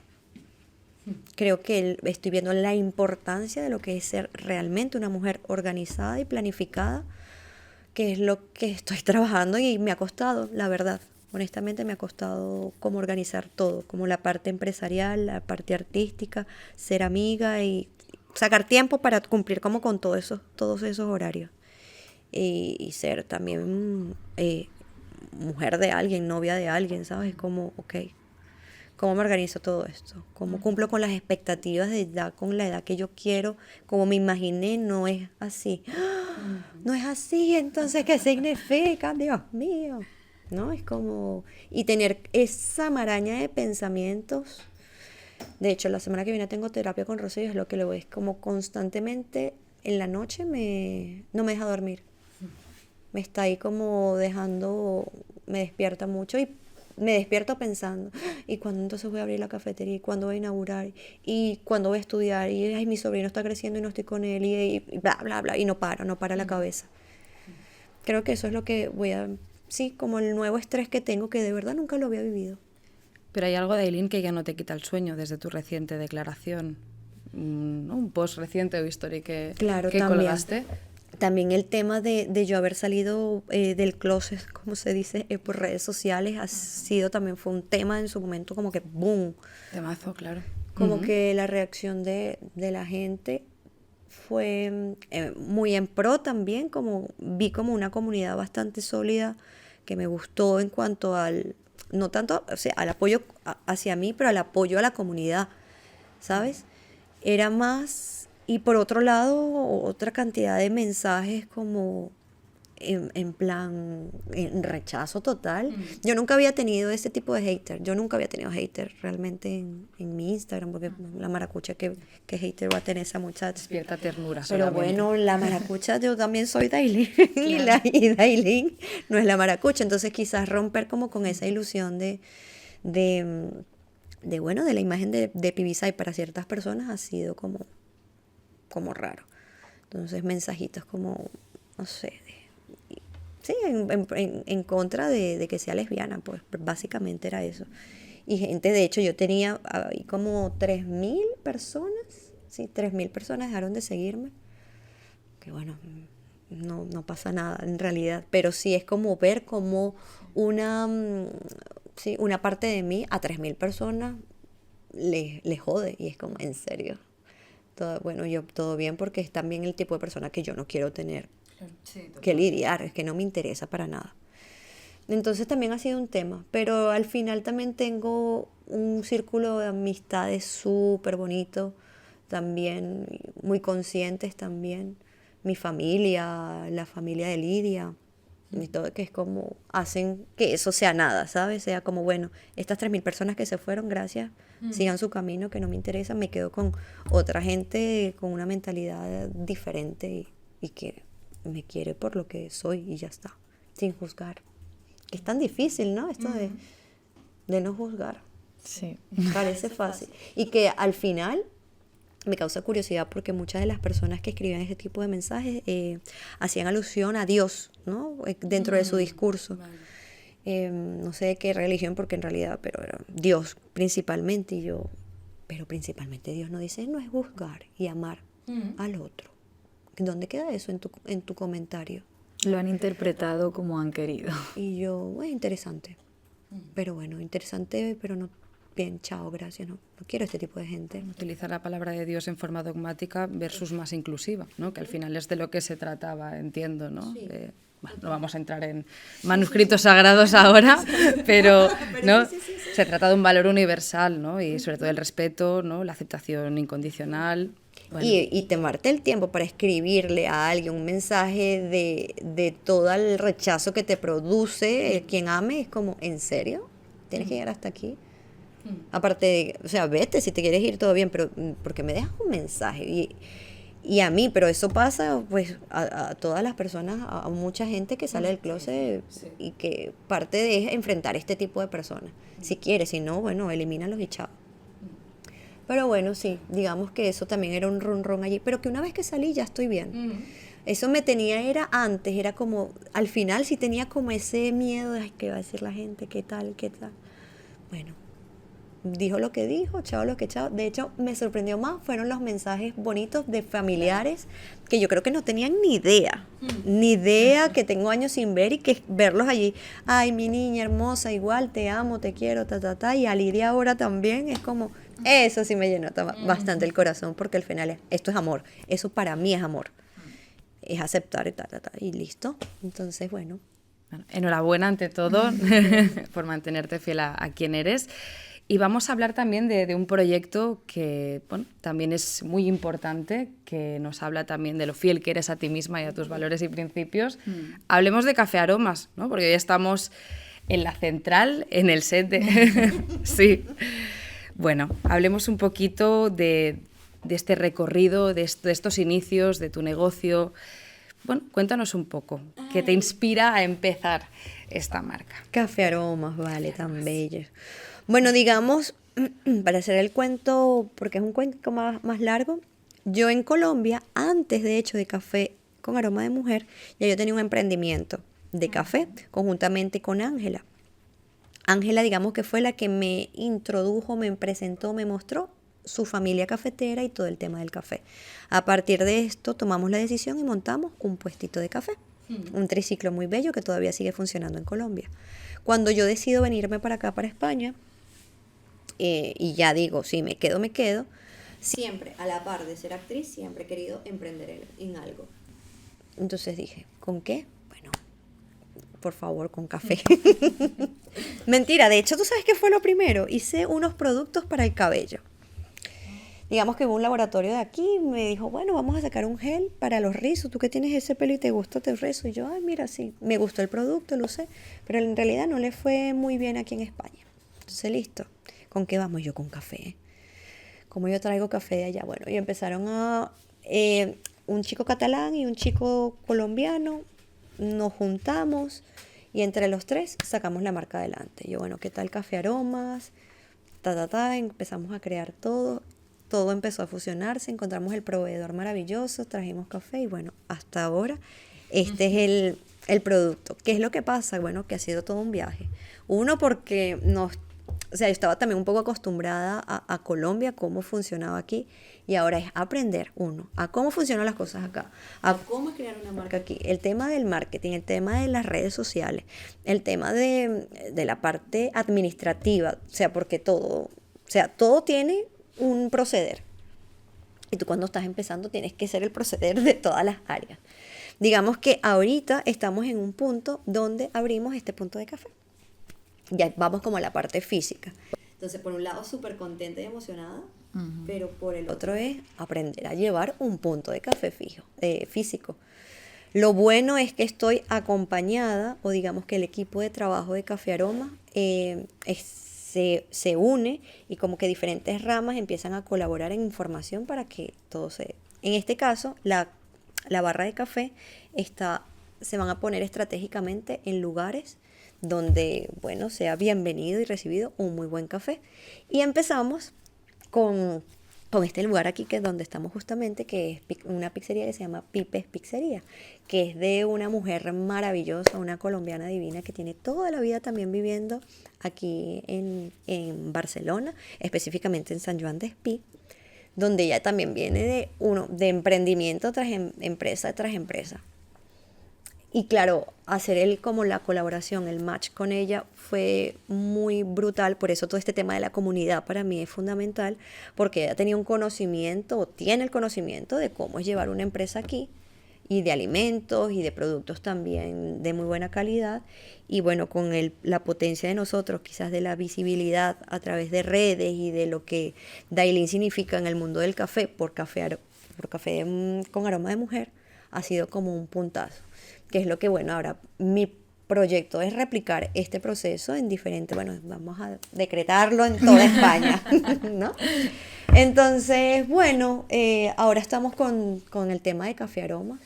S2: Creo que estoy viendo la importancia de lo que es ser realmente una mujer organizada y planificada, que es lo que estoy trabajando y me ha costado, la verdad. Honestamente me ha costado como organizar todo, como la parte empresarial, la parte artística, ser amiga y sacar tiempo para cumplir como con todos esos horarios. Y ser también mujer de alguien, novia de alguien, ¿sabes? Como, ok, ¿cómo me organizo todo esto? ¿Cómo cumplo con las expectativas de edad, con la edad que yo quiero? Como me imaginé, no es así. No es así, entonces, ¿qué significa? Dios mío. ¿No? Es como, y tener esa maraña de pensamientos. De hecho, la semana que viene tengo terapia con Rocío, es lo que le voy, es como constantemente en la noche no me deja dormir. Me está ahí como me despierta mucho, y me despierto pensando, ¿y cuándo entonces voy a abrir la cafetería? ¿Y cuándo voy a inaugurar? ¿Y cuándo voy a estudiar? Y ay, mi sobrino está creciendo y no estoy con él, y bla, bla, bla, y no para la cabeza. Creo que eso es lo que voy a, sí, como el nuevo estrés que tengo, que de verdad nunca lo había vivido.
S1: Pero hay algo de Aileen que ya no te quita el sueño desde tu reciente declaración, ¿no? Un post reciente o historia que
S2: También.
S1: colgaste.
S2: También el tema de yo haber salido del closet, como se dice, por redes sociales, fue un tema en su momento como que boom.
S1: Temazo, claro.
S2: Como que la reacción de la gente fue muy en pro también, como vi como una comunidad bastante sólida que me gustó en cuanto al, no tanto, o sea, al apoyo hacia mí, pero al apoyo a la comunidad, ¿sabes? Era más, y por otro lado, otra cantidad de mensajes como en plan, en rechazo total. Yo nunca había tenido ese tipo de hater. Yo nunca había tenido hater realmente en mi Instagram, porque la maracucha que hater va a tener esa muchacha.
S1: Despierta ternura.
S2: Pero
S1: solamente.
S2: bueno, la maracucha, yo también soy Dailin, y Dailin no es la maracucha. Entonces quizás romper como con esa ilusión de bueno, de la imagen de Pibisay para ciertas personas ha sido como raro. Entonces mensajitos como, no sé, sí, en contra de que sea lesbiana, pues básicamente era eso. Y gente, de hecho, yo tenía ahí como 3.000 personas, sí, 3.000 personas dejaron de seguirme. Que bueno, no pasa nada en realidad, pero sí es como ver como una parte de mí a 3.000 personas le jode, y es como, en serio. Bueno, yo todo bien, porque es también el tipo de persona que yo no quiero tener que lidiar, es que no me interesa para nada. Entonces también ha sido un tema, pero al final también tengo un círculo de amistades súper bonito, también muy conscientes también, mi familia, la familia de Lidia, y todo, que es como hacen que eso sea nada, ¿sabes? Sea como, bueno, estas 3.000 personas que se fueron, gracias, sigan su camino, que no me interesa, me quedo con otra gente con una mentalidad diferente y que me quiere por lo que soy y ya está, sin juzgar. Que es tan difícil, ¿no? Esto de no juzgar.
S3: Sí.
S2: Parece fácil. Y que al final me causa curiosidad, porque muchas de las personas que escribían ese tipo de mensajes hacían alusión a Dios, ¿no? Dentro de su discurso. Vale. No sé de qué religión, porque en realidad, pero era Dios principalmente. Y yo, pero principalmente Dios no dice, no es juzgar y amar al otro. ¿Dónde queda eso en tu comentario?
S3: Lo han interpretado como han querido.
S2: Y yo, interesante. Pero bueno, interesante, pero no. Bien, chao, gracias. No quiero este tipo de gente.
S1: Utilizar la palabra de Dios en forma dogmática versus más inclusiva, ¿no? Que al final es de lo que se trataba, entiendo, ¿no?
S2: Sí.
S1: Bueno, no vamos a entrar en manuscritos sagrados ahora, pero ¿no? Sí. Se trata de un valor universal, ¿no? Y sobre todo el respeto, ¿no? La aceptación incondicional. Bueno.
S2: Y tomarte el tiempo para escribirle a alguien un mensaje de todo el rechazo que te produce quien ame, es como, ¿en serio? ¿Tienes que llegar hasta aquí? Aparte de, o sea, vete, si te quieres ir todo bien, pero porque me dejas un mensaje. Y a mí, pero eso pasa pues a todas las personas, a mucha gente que sale del closet, y que parte de es enfrentar este tipo de personas. Si quieres, si no, bueno, elimínalos y chao. Pero bueno, sí, digamos que eso también era un ron allí, pero que una vez que salí ya estoy bien. Eso me tenía, era como, al final sí tenía como ese miedo de, ay, ¿qué va a decir la gente? ¿Qué tal? Bueno, dijo lo que dijo, chao lo que chao. De hecho, me sorprendió más, fueron los mensajes bonitos de familiares que yo creo que no tenían ni idea, que tengo años sin ver, y que verlos allí, ay, mi niña hermosa, igual, te amo, te quiero, y a Lidia ahora también, es como, eso sí me llenó bastante el corazón, porque al final esto es amor, eso para mí es amor, es aceptar y listo. Entonces, bueno,
S1: enhorabuena ante todo por mantenerte fiel a quien eres. Y vamos a hablar también de un proyecto que, bueno, también es muy importante, que nos habla también de lo fiel que eres a ti misma y a tus valores y principios. Hablemos de Café Aromas, ¿no? Porque hoy estamos en la central, en el set de... Sí. Bueno, hablemos un poquito de este recorrido, de estos inicios, de tu negocio. Bueno, cuéntanos un poco, ¿qué te inspira a empezar esta marca?
S2: Café Aromas, vale, tan bello. Bueno, digamos, para hacer el cuento, porque es un cuento más largo, yo en Colombia, antes de hecho de Café con Aroma de Mujer, ya yo tenía un emprendimiento de café conjuntamente con Ángela. Ángela, digamos que fue la que me introdujo, me presentó, me mostró su familia cafetera y todo el tema del café. A partir de esto tomamos la decisión y montamos un puestito de café, un triciclo muy bello que todavía sigue funcionando en Colombia. Cuando yo decido venirme para acá, para España, y ya digo, sí, me quedo, siempre, a la par de ser actriz, siempre he querido emprender en algo. Entonces dije, ¿con qué? Bueno, por favor, con café. Mentira, de hecho, ¿tú sabes qué fue lo primero? Hice unos productos para el cabello. Digamos que hubo un laboratorio de aquí, me dijo, bueno, vamos a sacar un gel para los rizos, tú que tienes ese pelo y te gusta tu rizo. Y yo, ay, mira, sí, me gustó el producto, lo usé, pero en realidad no le fue muy bien aquí en España. Entonces, listo, ¿con qué vamos? Yo con café. Como yo traigo café de allá, bueno, y empezaron un chico catalán y un chico colombiano, nos juntamos y entre los tres sacamos la marca adelante. Yo, bueno, ¿qué tal Café Aromas? Empezamos a crear todo. Todo empezó a fusionarse, encontramos el proveedor maravilloso, trajimos café y bueno, hasta ahora este es el producto. ¿Qué es lo que pasa? Bueno, que ha sido todo un viaje. Uno, porque yo estaba también un poco acostumbrada a Colombia, cómo funcionaba aquí, y ahora es aprender, a cómo funcionan las cosas acá, a cómo crear una marca aquí. El tema del marketing, el tema de las redes sociales, el tema de la parte administrativa, porque todo tiene un proceder. Y tú cuando estás empezando tienes que ser el proceder de todas las áreas. Digamos que ahorita estamos en un punto donde abrimos este punto de café. Ya vamos como a la parte física. Entonces, por un lado, súper contenta y emocionada, pero por el otro es aprender a llevar un punto de café físico. Lo bueno es que estoy acompañada, o digamos que el equipo de trabajo de Café Aroma se une y como que diferentes ramas empiezan a colaborar en información para que todo se... En este caso, la barra de café se van a poner estratégicamente en lugares donde, bueno, sea bienvenido y recibido un muy buen café. Y empezamos con este lugar aquí, que es donde estamos justamente, que es una pizzería que se llama Pipes Pizzería, que es de una mujer maravillosa, una colombiana divina que tiene toda la vida también viviendo aquí en Barcelona, específicamente en San Joan d'Espí, donde ella también viene de emprendimiento tras empresa tras empresa. Y claro, hacer como la colaboración, el match con ella fue muy brutal. Por eso todo este tema de la comunidad para mí es fundamental, porque ella tenía un conocimiento, o tiene el conocimiento de cómo es llevar una empresa aquí, y de alimentos y de productos también de muy buena calidad. Y bueno, con la potencia de nosotros, quizás de la visibilidad a través de redes y de lo que Dailin significa en el mundo del café, por café con aroma de mujer, ha sido como un puntazo. Que es lo que, bueno, ahora mi proyecto es replicar este proceso en diferentes, bueno, vamos a decretarlo en toda España, ¿no? Entonces, bueno, ahora estamos con el tema de Café Aromas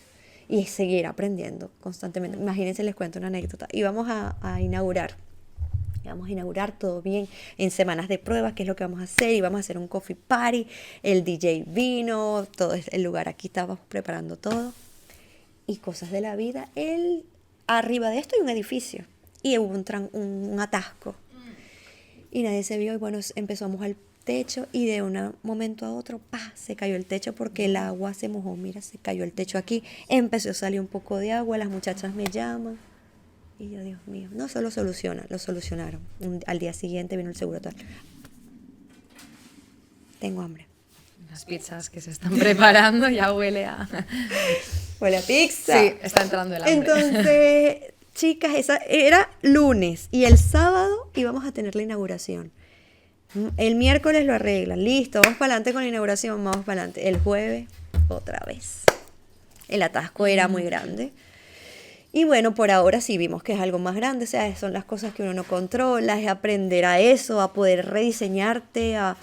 S2: y seguir aprendiendo constantemente. Imagínense, les cuento una anécdota. Íbamos a inaugurar. Vamos a inaugurar todo bien en semanas de pruebas, qué es lo que vamos a hacer, y vamos a hacer un coffee party, el DJ vino, todo el lugar aquí estábamos preparando todo. Y cosas de la vida, arriba de esto hay un edificio y hubo un atasco y nadie se vio, y bueno, empezó a mojar el techo y de un momento a otro se cayó el techo porque el agua se mojó. Mira, se cayó el techo aquí, empezó a salir un poco de agua, las muchachas me llaman y yo, Dios mío, no, lo solucionaron. Al día siguiente vino el seguro total. Tengo hambre.
S1: Las pizzas que se están preparando ya huele a
S2: pizza.
S1: Sí, está entrando el hambre.
S2: Entonces, chicas, esa era lunes y el sábado íbamos a tener la inauguración. El miércoles lo arreglan, listo, vamos para adelante con la inauguración, vamos para adelante. El jueves, otra vez. El atasco era muy grande. Y bueno, por ahora sí vimos que es algo más grande, o sea, son las cosas que uno no controla, es aprender a eso, a poder rediseñarte, a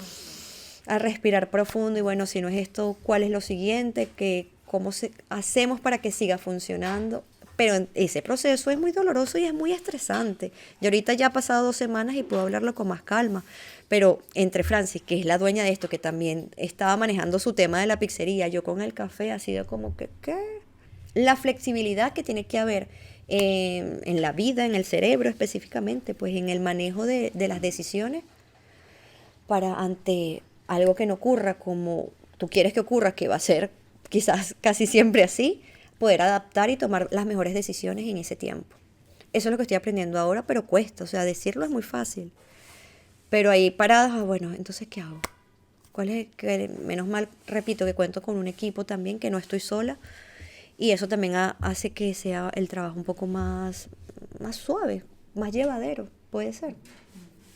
S2: respirar profundo, y bueno, si no es esto, ¿cuál es lo siguiente? hacemos para que siga funcionando. Pero ese proceso es muy doloroso y es muy estresante. Y ahorita ya ha pasado 2 semanas y puedo hablarlo con más calma. Pero entre Francis, que es la dueña de esto, que también estaba manejando su tema de la pizzería, yo con el café ha sido como que, ¿qué? La flexibilidad que tiene que haber en la vida, en el cerebro específicamente, pues en el manejo de las decisiones para ante algo que no ocurra como tú quieres que ocurra, que va a ser quizás casi siempre así, poder adaptar y tomar las mejores decisiones en ese tiempo. Eso es lo que estoy aprendiendo ahora, pero cuesta, o sea, decirlo es muy fácil. Pero ahí paradas, bueno, entonces, ¿qué hago? Menos mal, repito, que cuento con un equipo también, que no estoy sola, y eso también hace que sea el trabajo un poco más suave, más llevadero, puede ser.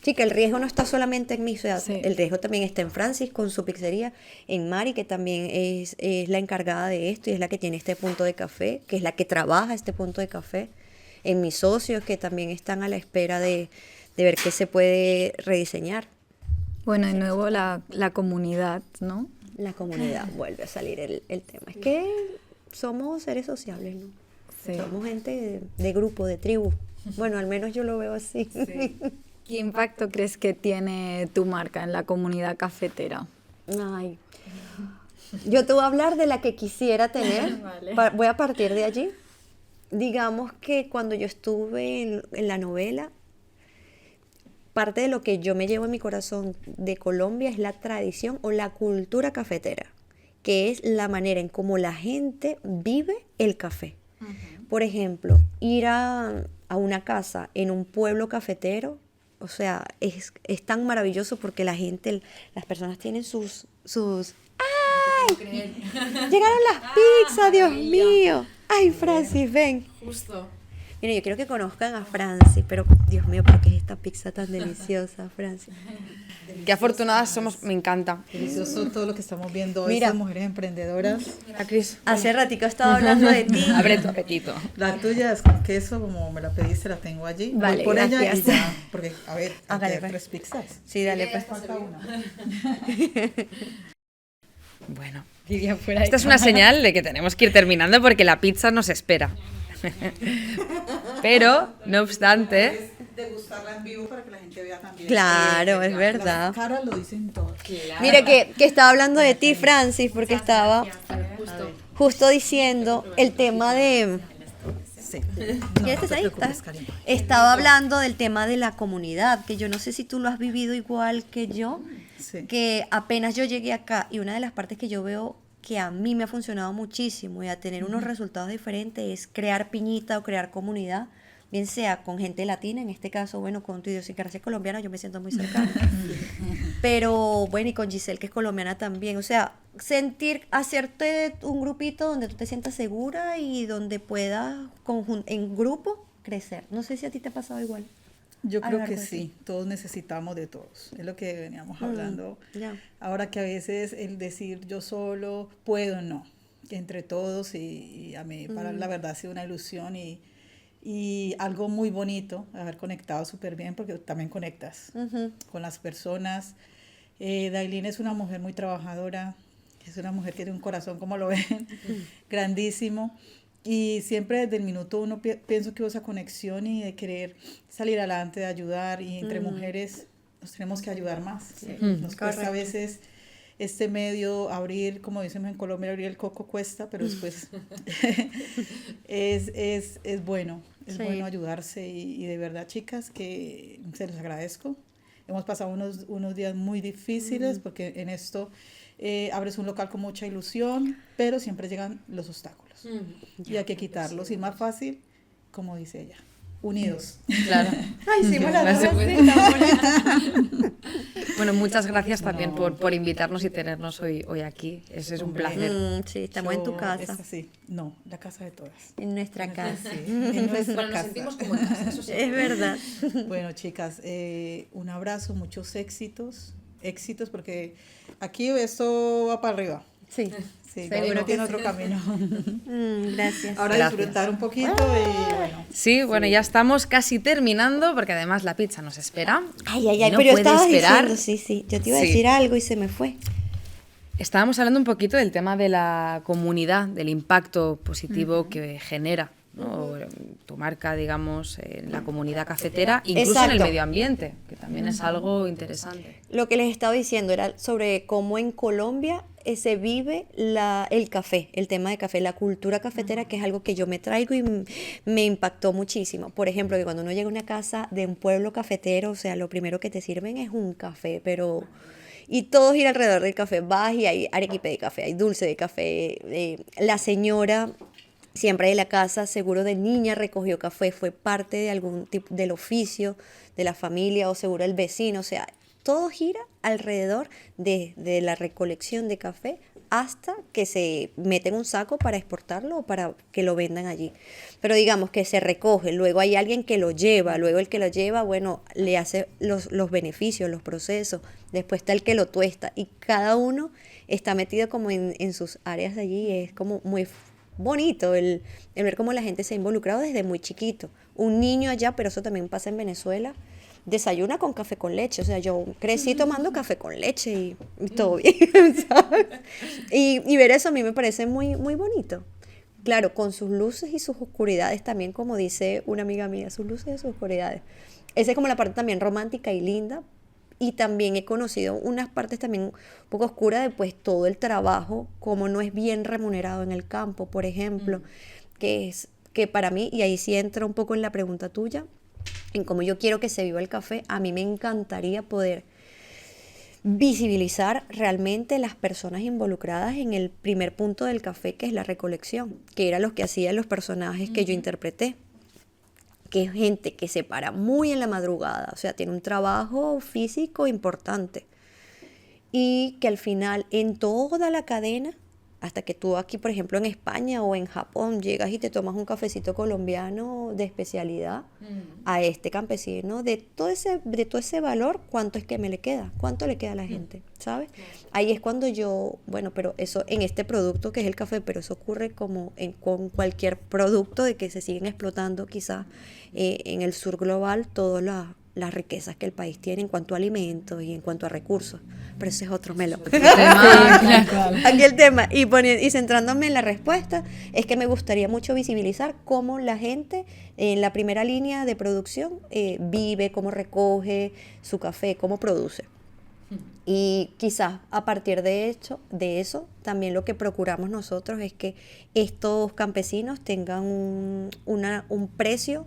S2: Sí, que el riesgo no está solamente en mí, o sea, sí. El riesgo también está en Francis con su pizzería, en Mari, que también es la encargada de esto y es la que tiene este punto de café, que es la que trabaja este punto de café, en mis socios que también están a la espera de ver qué se puede rediseñar.
S3: Bueno, de nuevo la comunidad, ¿no?
S2: La comunidad, vuelve a salir el tema. Es que somos seres sociables, ¿no? Sí. Somos gente de grupo, de tribu. Bueno, al menos yo lo veo así.
S3: Sí. ¿Qué impacto crees que tiene tu marca en la comunidad cafetera?
S2: Ay, yo te voy a hablar de la que quisiera tener. Vale. Voy a partir de allí. Digamos que cuando yo estuve en la novela, parte de lo que yo me llevo en mi corazón de Colombia es la tradición o la cultura cafetera, que es la manera en cómo la gente vive el café. Uh-huh. Por ejemplo, ir a una casa en un pueblo cafetero, o sea, es tan maravilloso porque la gente, las personas tienen sus... ¡Ay! Llegaron las pizzas, Dios mío. ¡Ay, Francis, ven!
S1: Justo.
S2: Mira, yo quiero que conozcan a Francis, pero Dios mío, ¿por qué es esta pizza tan deliciosa, Francis?
S1: Qué afortunadas somos, me encanta.
S4: Delicioso todo lo que estamos viendo hoy, estas mujeres emprendedoras.
S1: Mira, Cris.
S2: Hace ratito estaba hablando de ti.
S1: Abre tu apetito.
S4: La tuya es con queso, como me la pediste, la tengo allí.
S2: Vale,
S4: voy por
S2: gracias.
S4: ella y ya, porque, a ver,
S2: hágale,
S4: hay 3 pizzas.
S2: Sí, dale, pues.
S4: Falta una.
S1: Bueno, esta es una señal de que tenemos que ir terminando porque la pizza nos espera. Pero, no obstante...
S4: Degustarla en vivo para que la gente vea también.
S2: Claro, es verdad.
S4: Las caras lo dicen todo.
S2: Claro. Mira que estaba hablando de ti, Francis, porque estaba justo diciendo el tema de...
S4: Sí.
S2: Estaba hablando del tema de la comunidad, que yo no sé si tú lo has vivido igual que yo, sí. Que apenas yo llegué acá y una de las partes que yo veo que a mí me ha funcionado muchísimo y a tener unos resultados diferentes es crear piñita o crear comunidad, bien sea con gente latina, en este caso, bueno, con tu idiosincrasia colombiana yo me siento muy cercana, pero bueno, y con Giselle, que es colombiana también, o sea, hacerte un grupito donde tú te sientas segura y donde puedas en grupo crecer. No sé si a ti te ha pasado igual.
S4: Yo creo que sí, todos necesitamos de todos, es lo que veníamos hablando.
S2: Yeah.
S4: Ahora que a veces el decir yo solo puedo, no, entre todos y a mí para la verdad ha sido una ilusión y algo muy bonito, haber conectado súper bien porque también conectas con las personas. Dailin es una mujer muy trabajadora, es una mujer que tiene un corazón, como lo ven, grandísimo. Y siempre desde el minuto uno pienso que hubo esa conexión y de querer salir adelante, de ayudar, y entre mujeres nos tenemos que ayudar más. Sí. Nos cuesta a veces este medio abrir, como decimos en Colombia, abrir el coco cuesta, pero después es bueno, es bueno ayudarse y de verdad, chicas, que se los agradezco. Hemos pasado unos días muy difíciles porque en esto abres un local con mucha ilusión, pero siempre llegan los obstáculos. Y hay que quitarlos. Y más fácil, como dice ella, unidos.
S1: Claro.
S2: Ay, sí,
S1: bueno, muchas gracias también por invitarnos y tenernos hoy aquí. Ese es un placer.
S2: Sí, estamos en tu casa.
S4: Es así. No, la casa de todas.
S2: En nuestra casa.
S4: Sí, en nuestra
S1: bueno,
S4: casa.
S1: Nos sentimos como en casa, eso sí.
S2: Es verdad.
S4: Bueno, chicas, un abrazo, muchos éxitos, porque aquí esto va para arriba.
S2: Sí.
S4: Sí, uno tiene otro camino.
S2: Gracias.
S4: Ahora disfrutar un poquito y bueno.
S1: Sí, bueno, ya estamos casi terminando porque además la pizza nos espera.
S2: Ay,
S1: no
S2: pero
S1: puede
S2: estaba
S1: esperar.
S2: diciendo, sí, yo te iba a decir algo y se me fue.
S1: Estábamos hablando un poquito del tema de la comunidad, del impacto positivo que genera, ¿no? Tu marca, digamos, en la comunidad cafetera, incluso en el
S2: Exacto.
S1: medio ambiente, que también es algo interesante.
S2: Lo que les estaba diciendo era sobre cómo en Colombia se vive el café, el tema de café, la cultura cafetera, que es algo que yo me traigo y me impactó muchísimo. Por ejemplo, que cuando uno llega a una casa de un pueblo cafetero, o sea, lo primero que te sirven es un café, pero... Y todo gira alrededor del café. Vas y hay arequipe de café, hay dulce de café. La señora siempre de la casa, seguro de niña, recogió café, fue parte de algún tipo del oficio de la familia o seguro el vecino. O sea, todo gira alrededor de la recolección de café hasta que se mete en un saco para exportarlo o para que lo vendan allí. Pero digamos que se recoge, luego hay alguien que lo lleva, luego el que lo lleva, bueno, le hace los beneficios, los procesos, después está el que lo tuesta y cada uno está metido como en sus áreas de allí. Es como muy bonito el ver cómo la gente se ha involucrado desde muy chiquito. Un niño allá, pero eso también pasa en Venezuela, desayuna con café con leche. O sea, yo crecí tomando café con leche y todo bien, ¿sabes? Y ver eso a mí me parece muy, muy bonito. Claro, con sus luces y sus oscuridades también, como dice una amiga mía, sus luces y sus oscuridades. Esa es como la parte también romántica y linda. Y también he conocido unas partes también un poco oscuras de pues todo el trabajo, como no es bien remunerado en el campo, por ejemplo, que para mí, y ahí sí entra un poco en la pregunta tuya, en cómo yo quiero que se viva el café, a mí me encantaría poder visibilizar realmente las personas involucradas en el primer punto del café, que es la recolección, que era lo que hacían los personajes que yo interpreté, que es gente que se para muy en la madrugada, o sea, tiene un trabajo físico importante y que al final en toda la cadena, hasta que tú aquí, por ejemplo, en España o en Japón, llegas y te tomas un cafecito colombiano de especialidad a este campesino, de todo ese valor, ¿cuánto es que me le queda? ¿Cuánto le queda a la gente? ¿Sabes? Ahí es cuando yo, bueno, pero eso en este producto que es el café, pero eso ocurre como con cualquier producto de que se siguen explotando quizás en el sur global todas las riquezas que el país tiene en cuanto a alimentos y en cuanto a recursos. Pero ese es otro melón. Aquí el tema, y centrándome en la respuesta, es que me gustaría mucho visibilizar cómo la gente en la primera línea de producción vive, cómo recoge su café, cómo produce. Y quizás a partir de eso, también lo que procuramos nosotros es que estos campesinos tengan un precio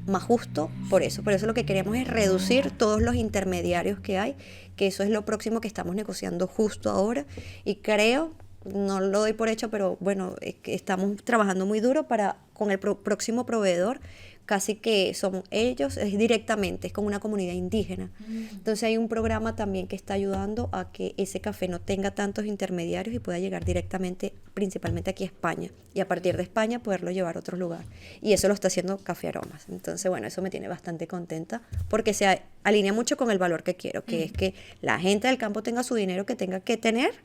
S2: más justo por eso. Por eso lo que queremos es reducir todos los intermediarios que hay, que eso es lo próximo que estamos negociando justo ahora. Y creo, no lo doy por hecho, pero bueno, es que estamos trabajando muy duro con el próximo proveedor, casi que son ellos, es directamente, es con una comunidad indígena. Entonces hay un programa también que está ayudando a que ese café no tenga tantos intermediarios y pueda llegar directamente, principalmente aquí a España, y a partir de España poderlo llevar a otro lugar. Y eso lo está haciendo Café Aromas. Entonces, bueno, eso me tiene bastante contenta porque se alinea mucho con el valor que quiero, que es que la gente del campo tenga su dinero que tenga que tener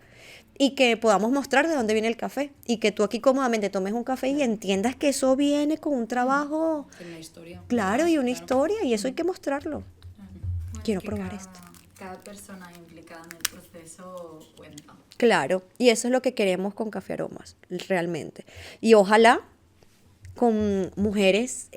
S2: y que podamos mostrar de dónde viene el café y que tú aquí cómodamente tomes un café y entiendas que eso viene con un trabajo,
S1: Una historia.
S2: claro, y una historia, y eso hay que mostrarlo.
S3: Bueno,
S2: Quiero
S3: que
S2: probar
S3: cada-
S2: esto.
S3: Cada persona implicada en el proceso cuenta.
S2: Claro, y eso es lo que queremos con Café Aromas, realmente. Y ojalá con mujeres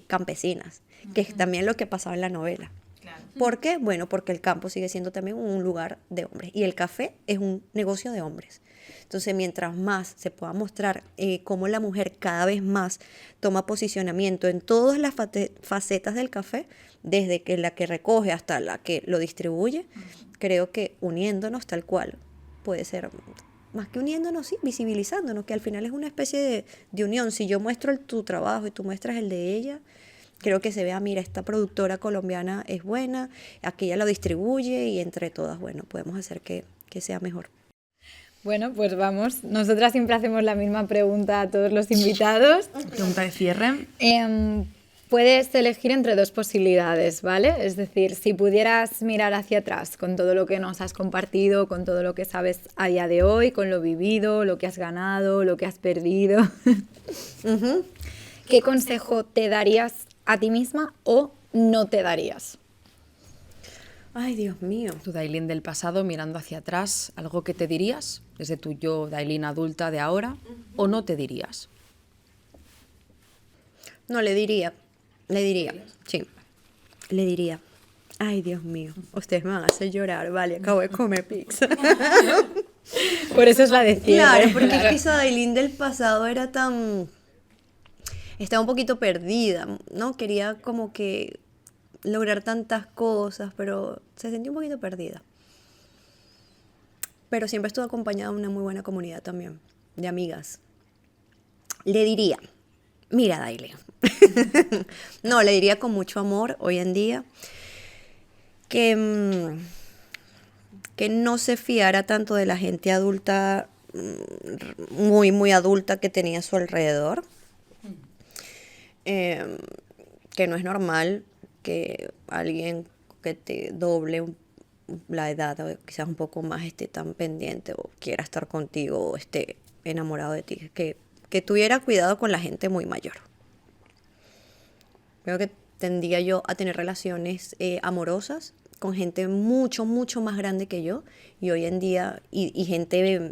S2: campesinas, que es también lo que pasaba en la novela.
S3: Claro.
S2: ¿Por qué? Bueno, porque el campo sigue siendo también un lugar de hombres y el café es un negocio de hombres. Entonces, mientras más se pueda mostrar cómo la mujer cada vez más toma posicionamiento en todas las facetas del café, desde que la que recoge hasta la que lo distribuye, creo que uniéndonos tal cual puede ser, más que uniéndonos, sí, visibilizándonos, que al final es una especie de unión. Si yo muestro tu trabajo y tú muestras el de ella, creo que se vea, mira, esta productora colombiana es buena, aquella lo distribuye y entre todas, bueno, podemos hacer que sea mejor.
S3: Bueno, pues vamos. Nosotras siempre hacemos la misma pregunta a todos los invitados.
S1: Pregunta de cierre.
S3: Puedes elegir entre dos posibilidades, ¿vale? Es decir, si pudieras mirar hacia atrás con todo lo que nos has compartido, con todo lo que sabes a día de hoy, con lo vivido, lo que has ganado, lo que has perdido, ¿qué consejo te darías a ti misma o no te darías?
S2: Ay, Dios mío.
S1: Tu Dailin del pasado mirando hacia atrás, ¿algo que te dirías desde tu yo Dailin adulta de ahora o no te dirías?
S2: No, le diría, sí, le diría. Ay, Dios mío, ustedes me van a hacer llorar, vale, acabo de comer pizza.
S3: Por eso es la de cierre.
S2: Claro, porque es que esa Dailin del pasado era tan... Estaba un poquito perdida, ¿no? Quería como que lograr tantas cosas, pero se sentía un poquito perdida. Pero siempre estuve acompañada de una muy buena comunidad también, de amigas. Le diría, mira, Dailin. No, le diría con mucho amor hoy en día que no se fiara tanto de la gente adulta, muy, muy adulta que tenía a su alrededor. Que no es normal que alguien que te doble la edad o quizás un poco más esté tan pendiente o quiera estar contigo o esté enamorado de ti. Que tuviera cuidado con la gente muy mayor. Creo que tendría yo a tener relaciones amorosas con gente mucho, mucho más grande que yo y hoy en día, y gente,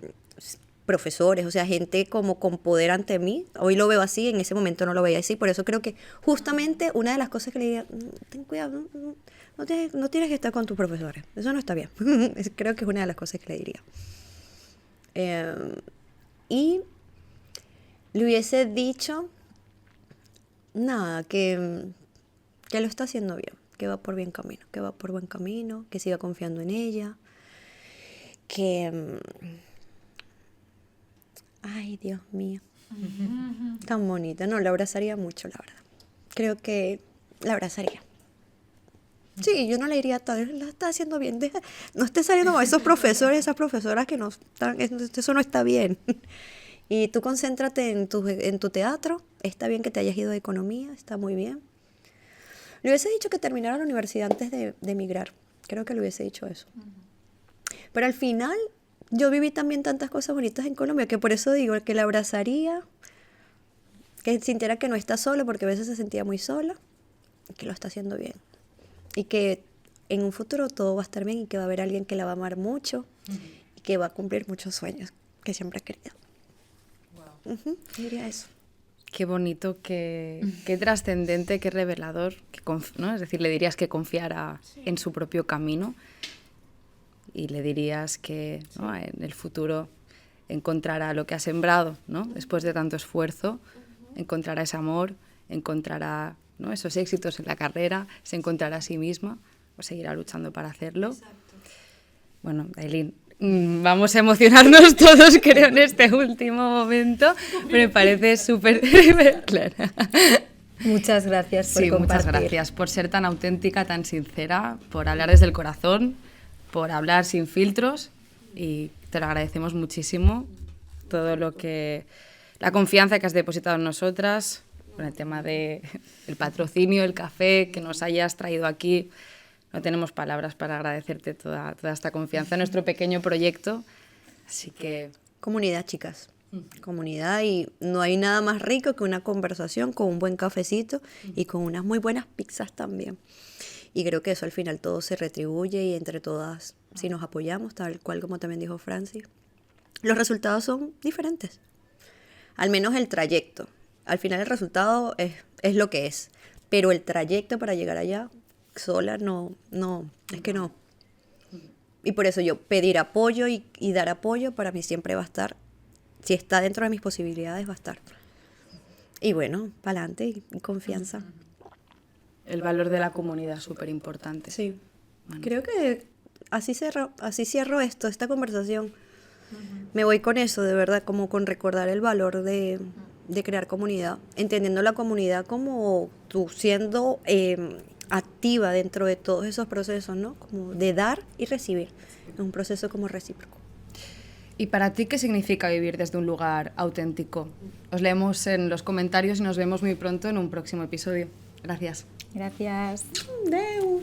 S2: profesores, o sea, gente como con poder ante mí. Hoy lo veo así, en ese momento no lo veía así, por eso creo que justamente una de las cosas que le diría, ten cuidado, no tienes que estar con tus profesores, eso no está bien. Creo que es una de las cosas que le diría. Y le hubiese dicho, nada, que lo está haciendo bien, que va por buen camino, que siga confiando en ella, que... Ay, Dios mío, tan bonita. No, la abrazaría mucho, la verdad. Creo que la abrazaría. Sí, yo no le diría, la está haciendo bien, no esté saliendo con esos profesores, esas profesoras que no están, eso no está bien. Y tú concéntrate en tu teatro, está bien que te hayas ido de economía, está muy bien. Le hubiese dicho que terminara la universidad antes de emigrar. Creo que le hubiese dicho eso. Pero al final, yo viví también tantas cosas bonitas en Colombia que por eso digo que la abrazaría, que sintiera que no está sola, porque a veces se sentía muy sola, que lo está haciendo bien. Y que en un futuro todo va a estar bien y que va a haber alguien que la va a amar mucho y que va a cumplir muchos sueños que siempre ha querido. Wow. Diría eso.
S1: Qué bonito, qué trascendente, qué revelador, ¿no? Es decir, le dirías que confiara en su propio camino y le dirías que, ¿no?, en el futuro encontrará lo que ha sembrado, ¿no? Después de tanto esfuerzo, encontrará ese amor, encontrará, ¿no?, esos éxitos en la carrera, se encontrará a sí misma o seguirá luchando para hacerlo. Exacto. Bueno, Dailin, vamos a emocionarnos todos, creo, en este último momento. Me parece súper clara.
S3: Muchas gracias por compartir.
S1: Muchas gracias por ser tan auténtica, tan sincera, por hablar desde el corazón, por hablar sin filtros, y te lo agradecemos muchísimo todo lo que... la confianza que has depositado en nosotras, con el tema del patrocinio, el café, que nos hayas traído aquí. No tenemos palabras para agradecerte toda esta confianza en nuestro pequeño proyecto. Así que...
S2: Comunidad, chicas. Comunidad, y no hay nada más rico que una conversación con un buen cafecito y con unas muy buenas pizzas también. Y creo que eso al final todo se retribuye y entre todas, si nos apoyamos, tal cual como también dijo Francis, los resultados son diferentes. Al menos el trayecto. Al final el resultado es lo que es. Pero el trayecto para llegar allá... sola no, es que no. Y por eso yo pedir apoyo y dar apoyo para mí siempre va a estar, si está dentro de mis posibilidades va a estar. Y bueno, para adelante y confianza.
S1: El valor de la comunidad es súper importante.
S2: Sí, bueno. Creo que así cierro esta conversación. Me voy con eso, de verdad, como con recordar el valor de crear comunidad, entendiendo la comunidad como tú siendo... activa dentro de todos esos procesos, ¿no? Como de dar y recibir. Es un proceso como recíproco.
S1: ¿Y para ti qué significa vivir desde un lugar auténtico? Os leemos en los comentarios y nos vemos muy pronto en un próximo episodio. Gracias.
S3: Gracias.
S2: Adeu.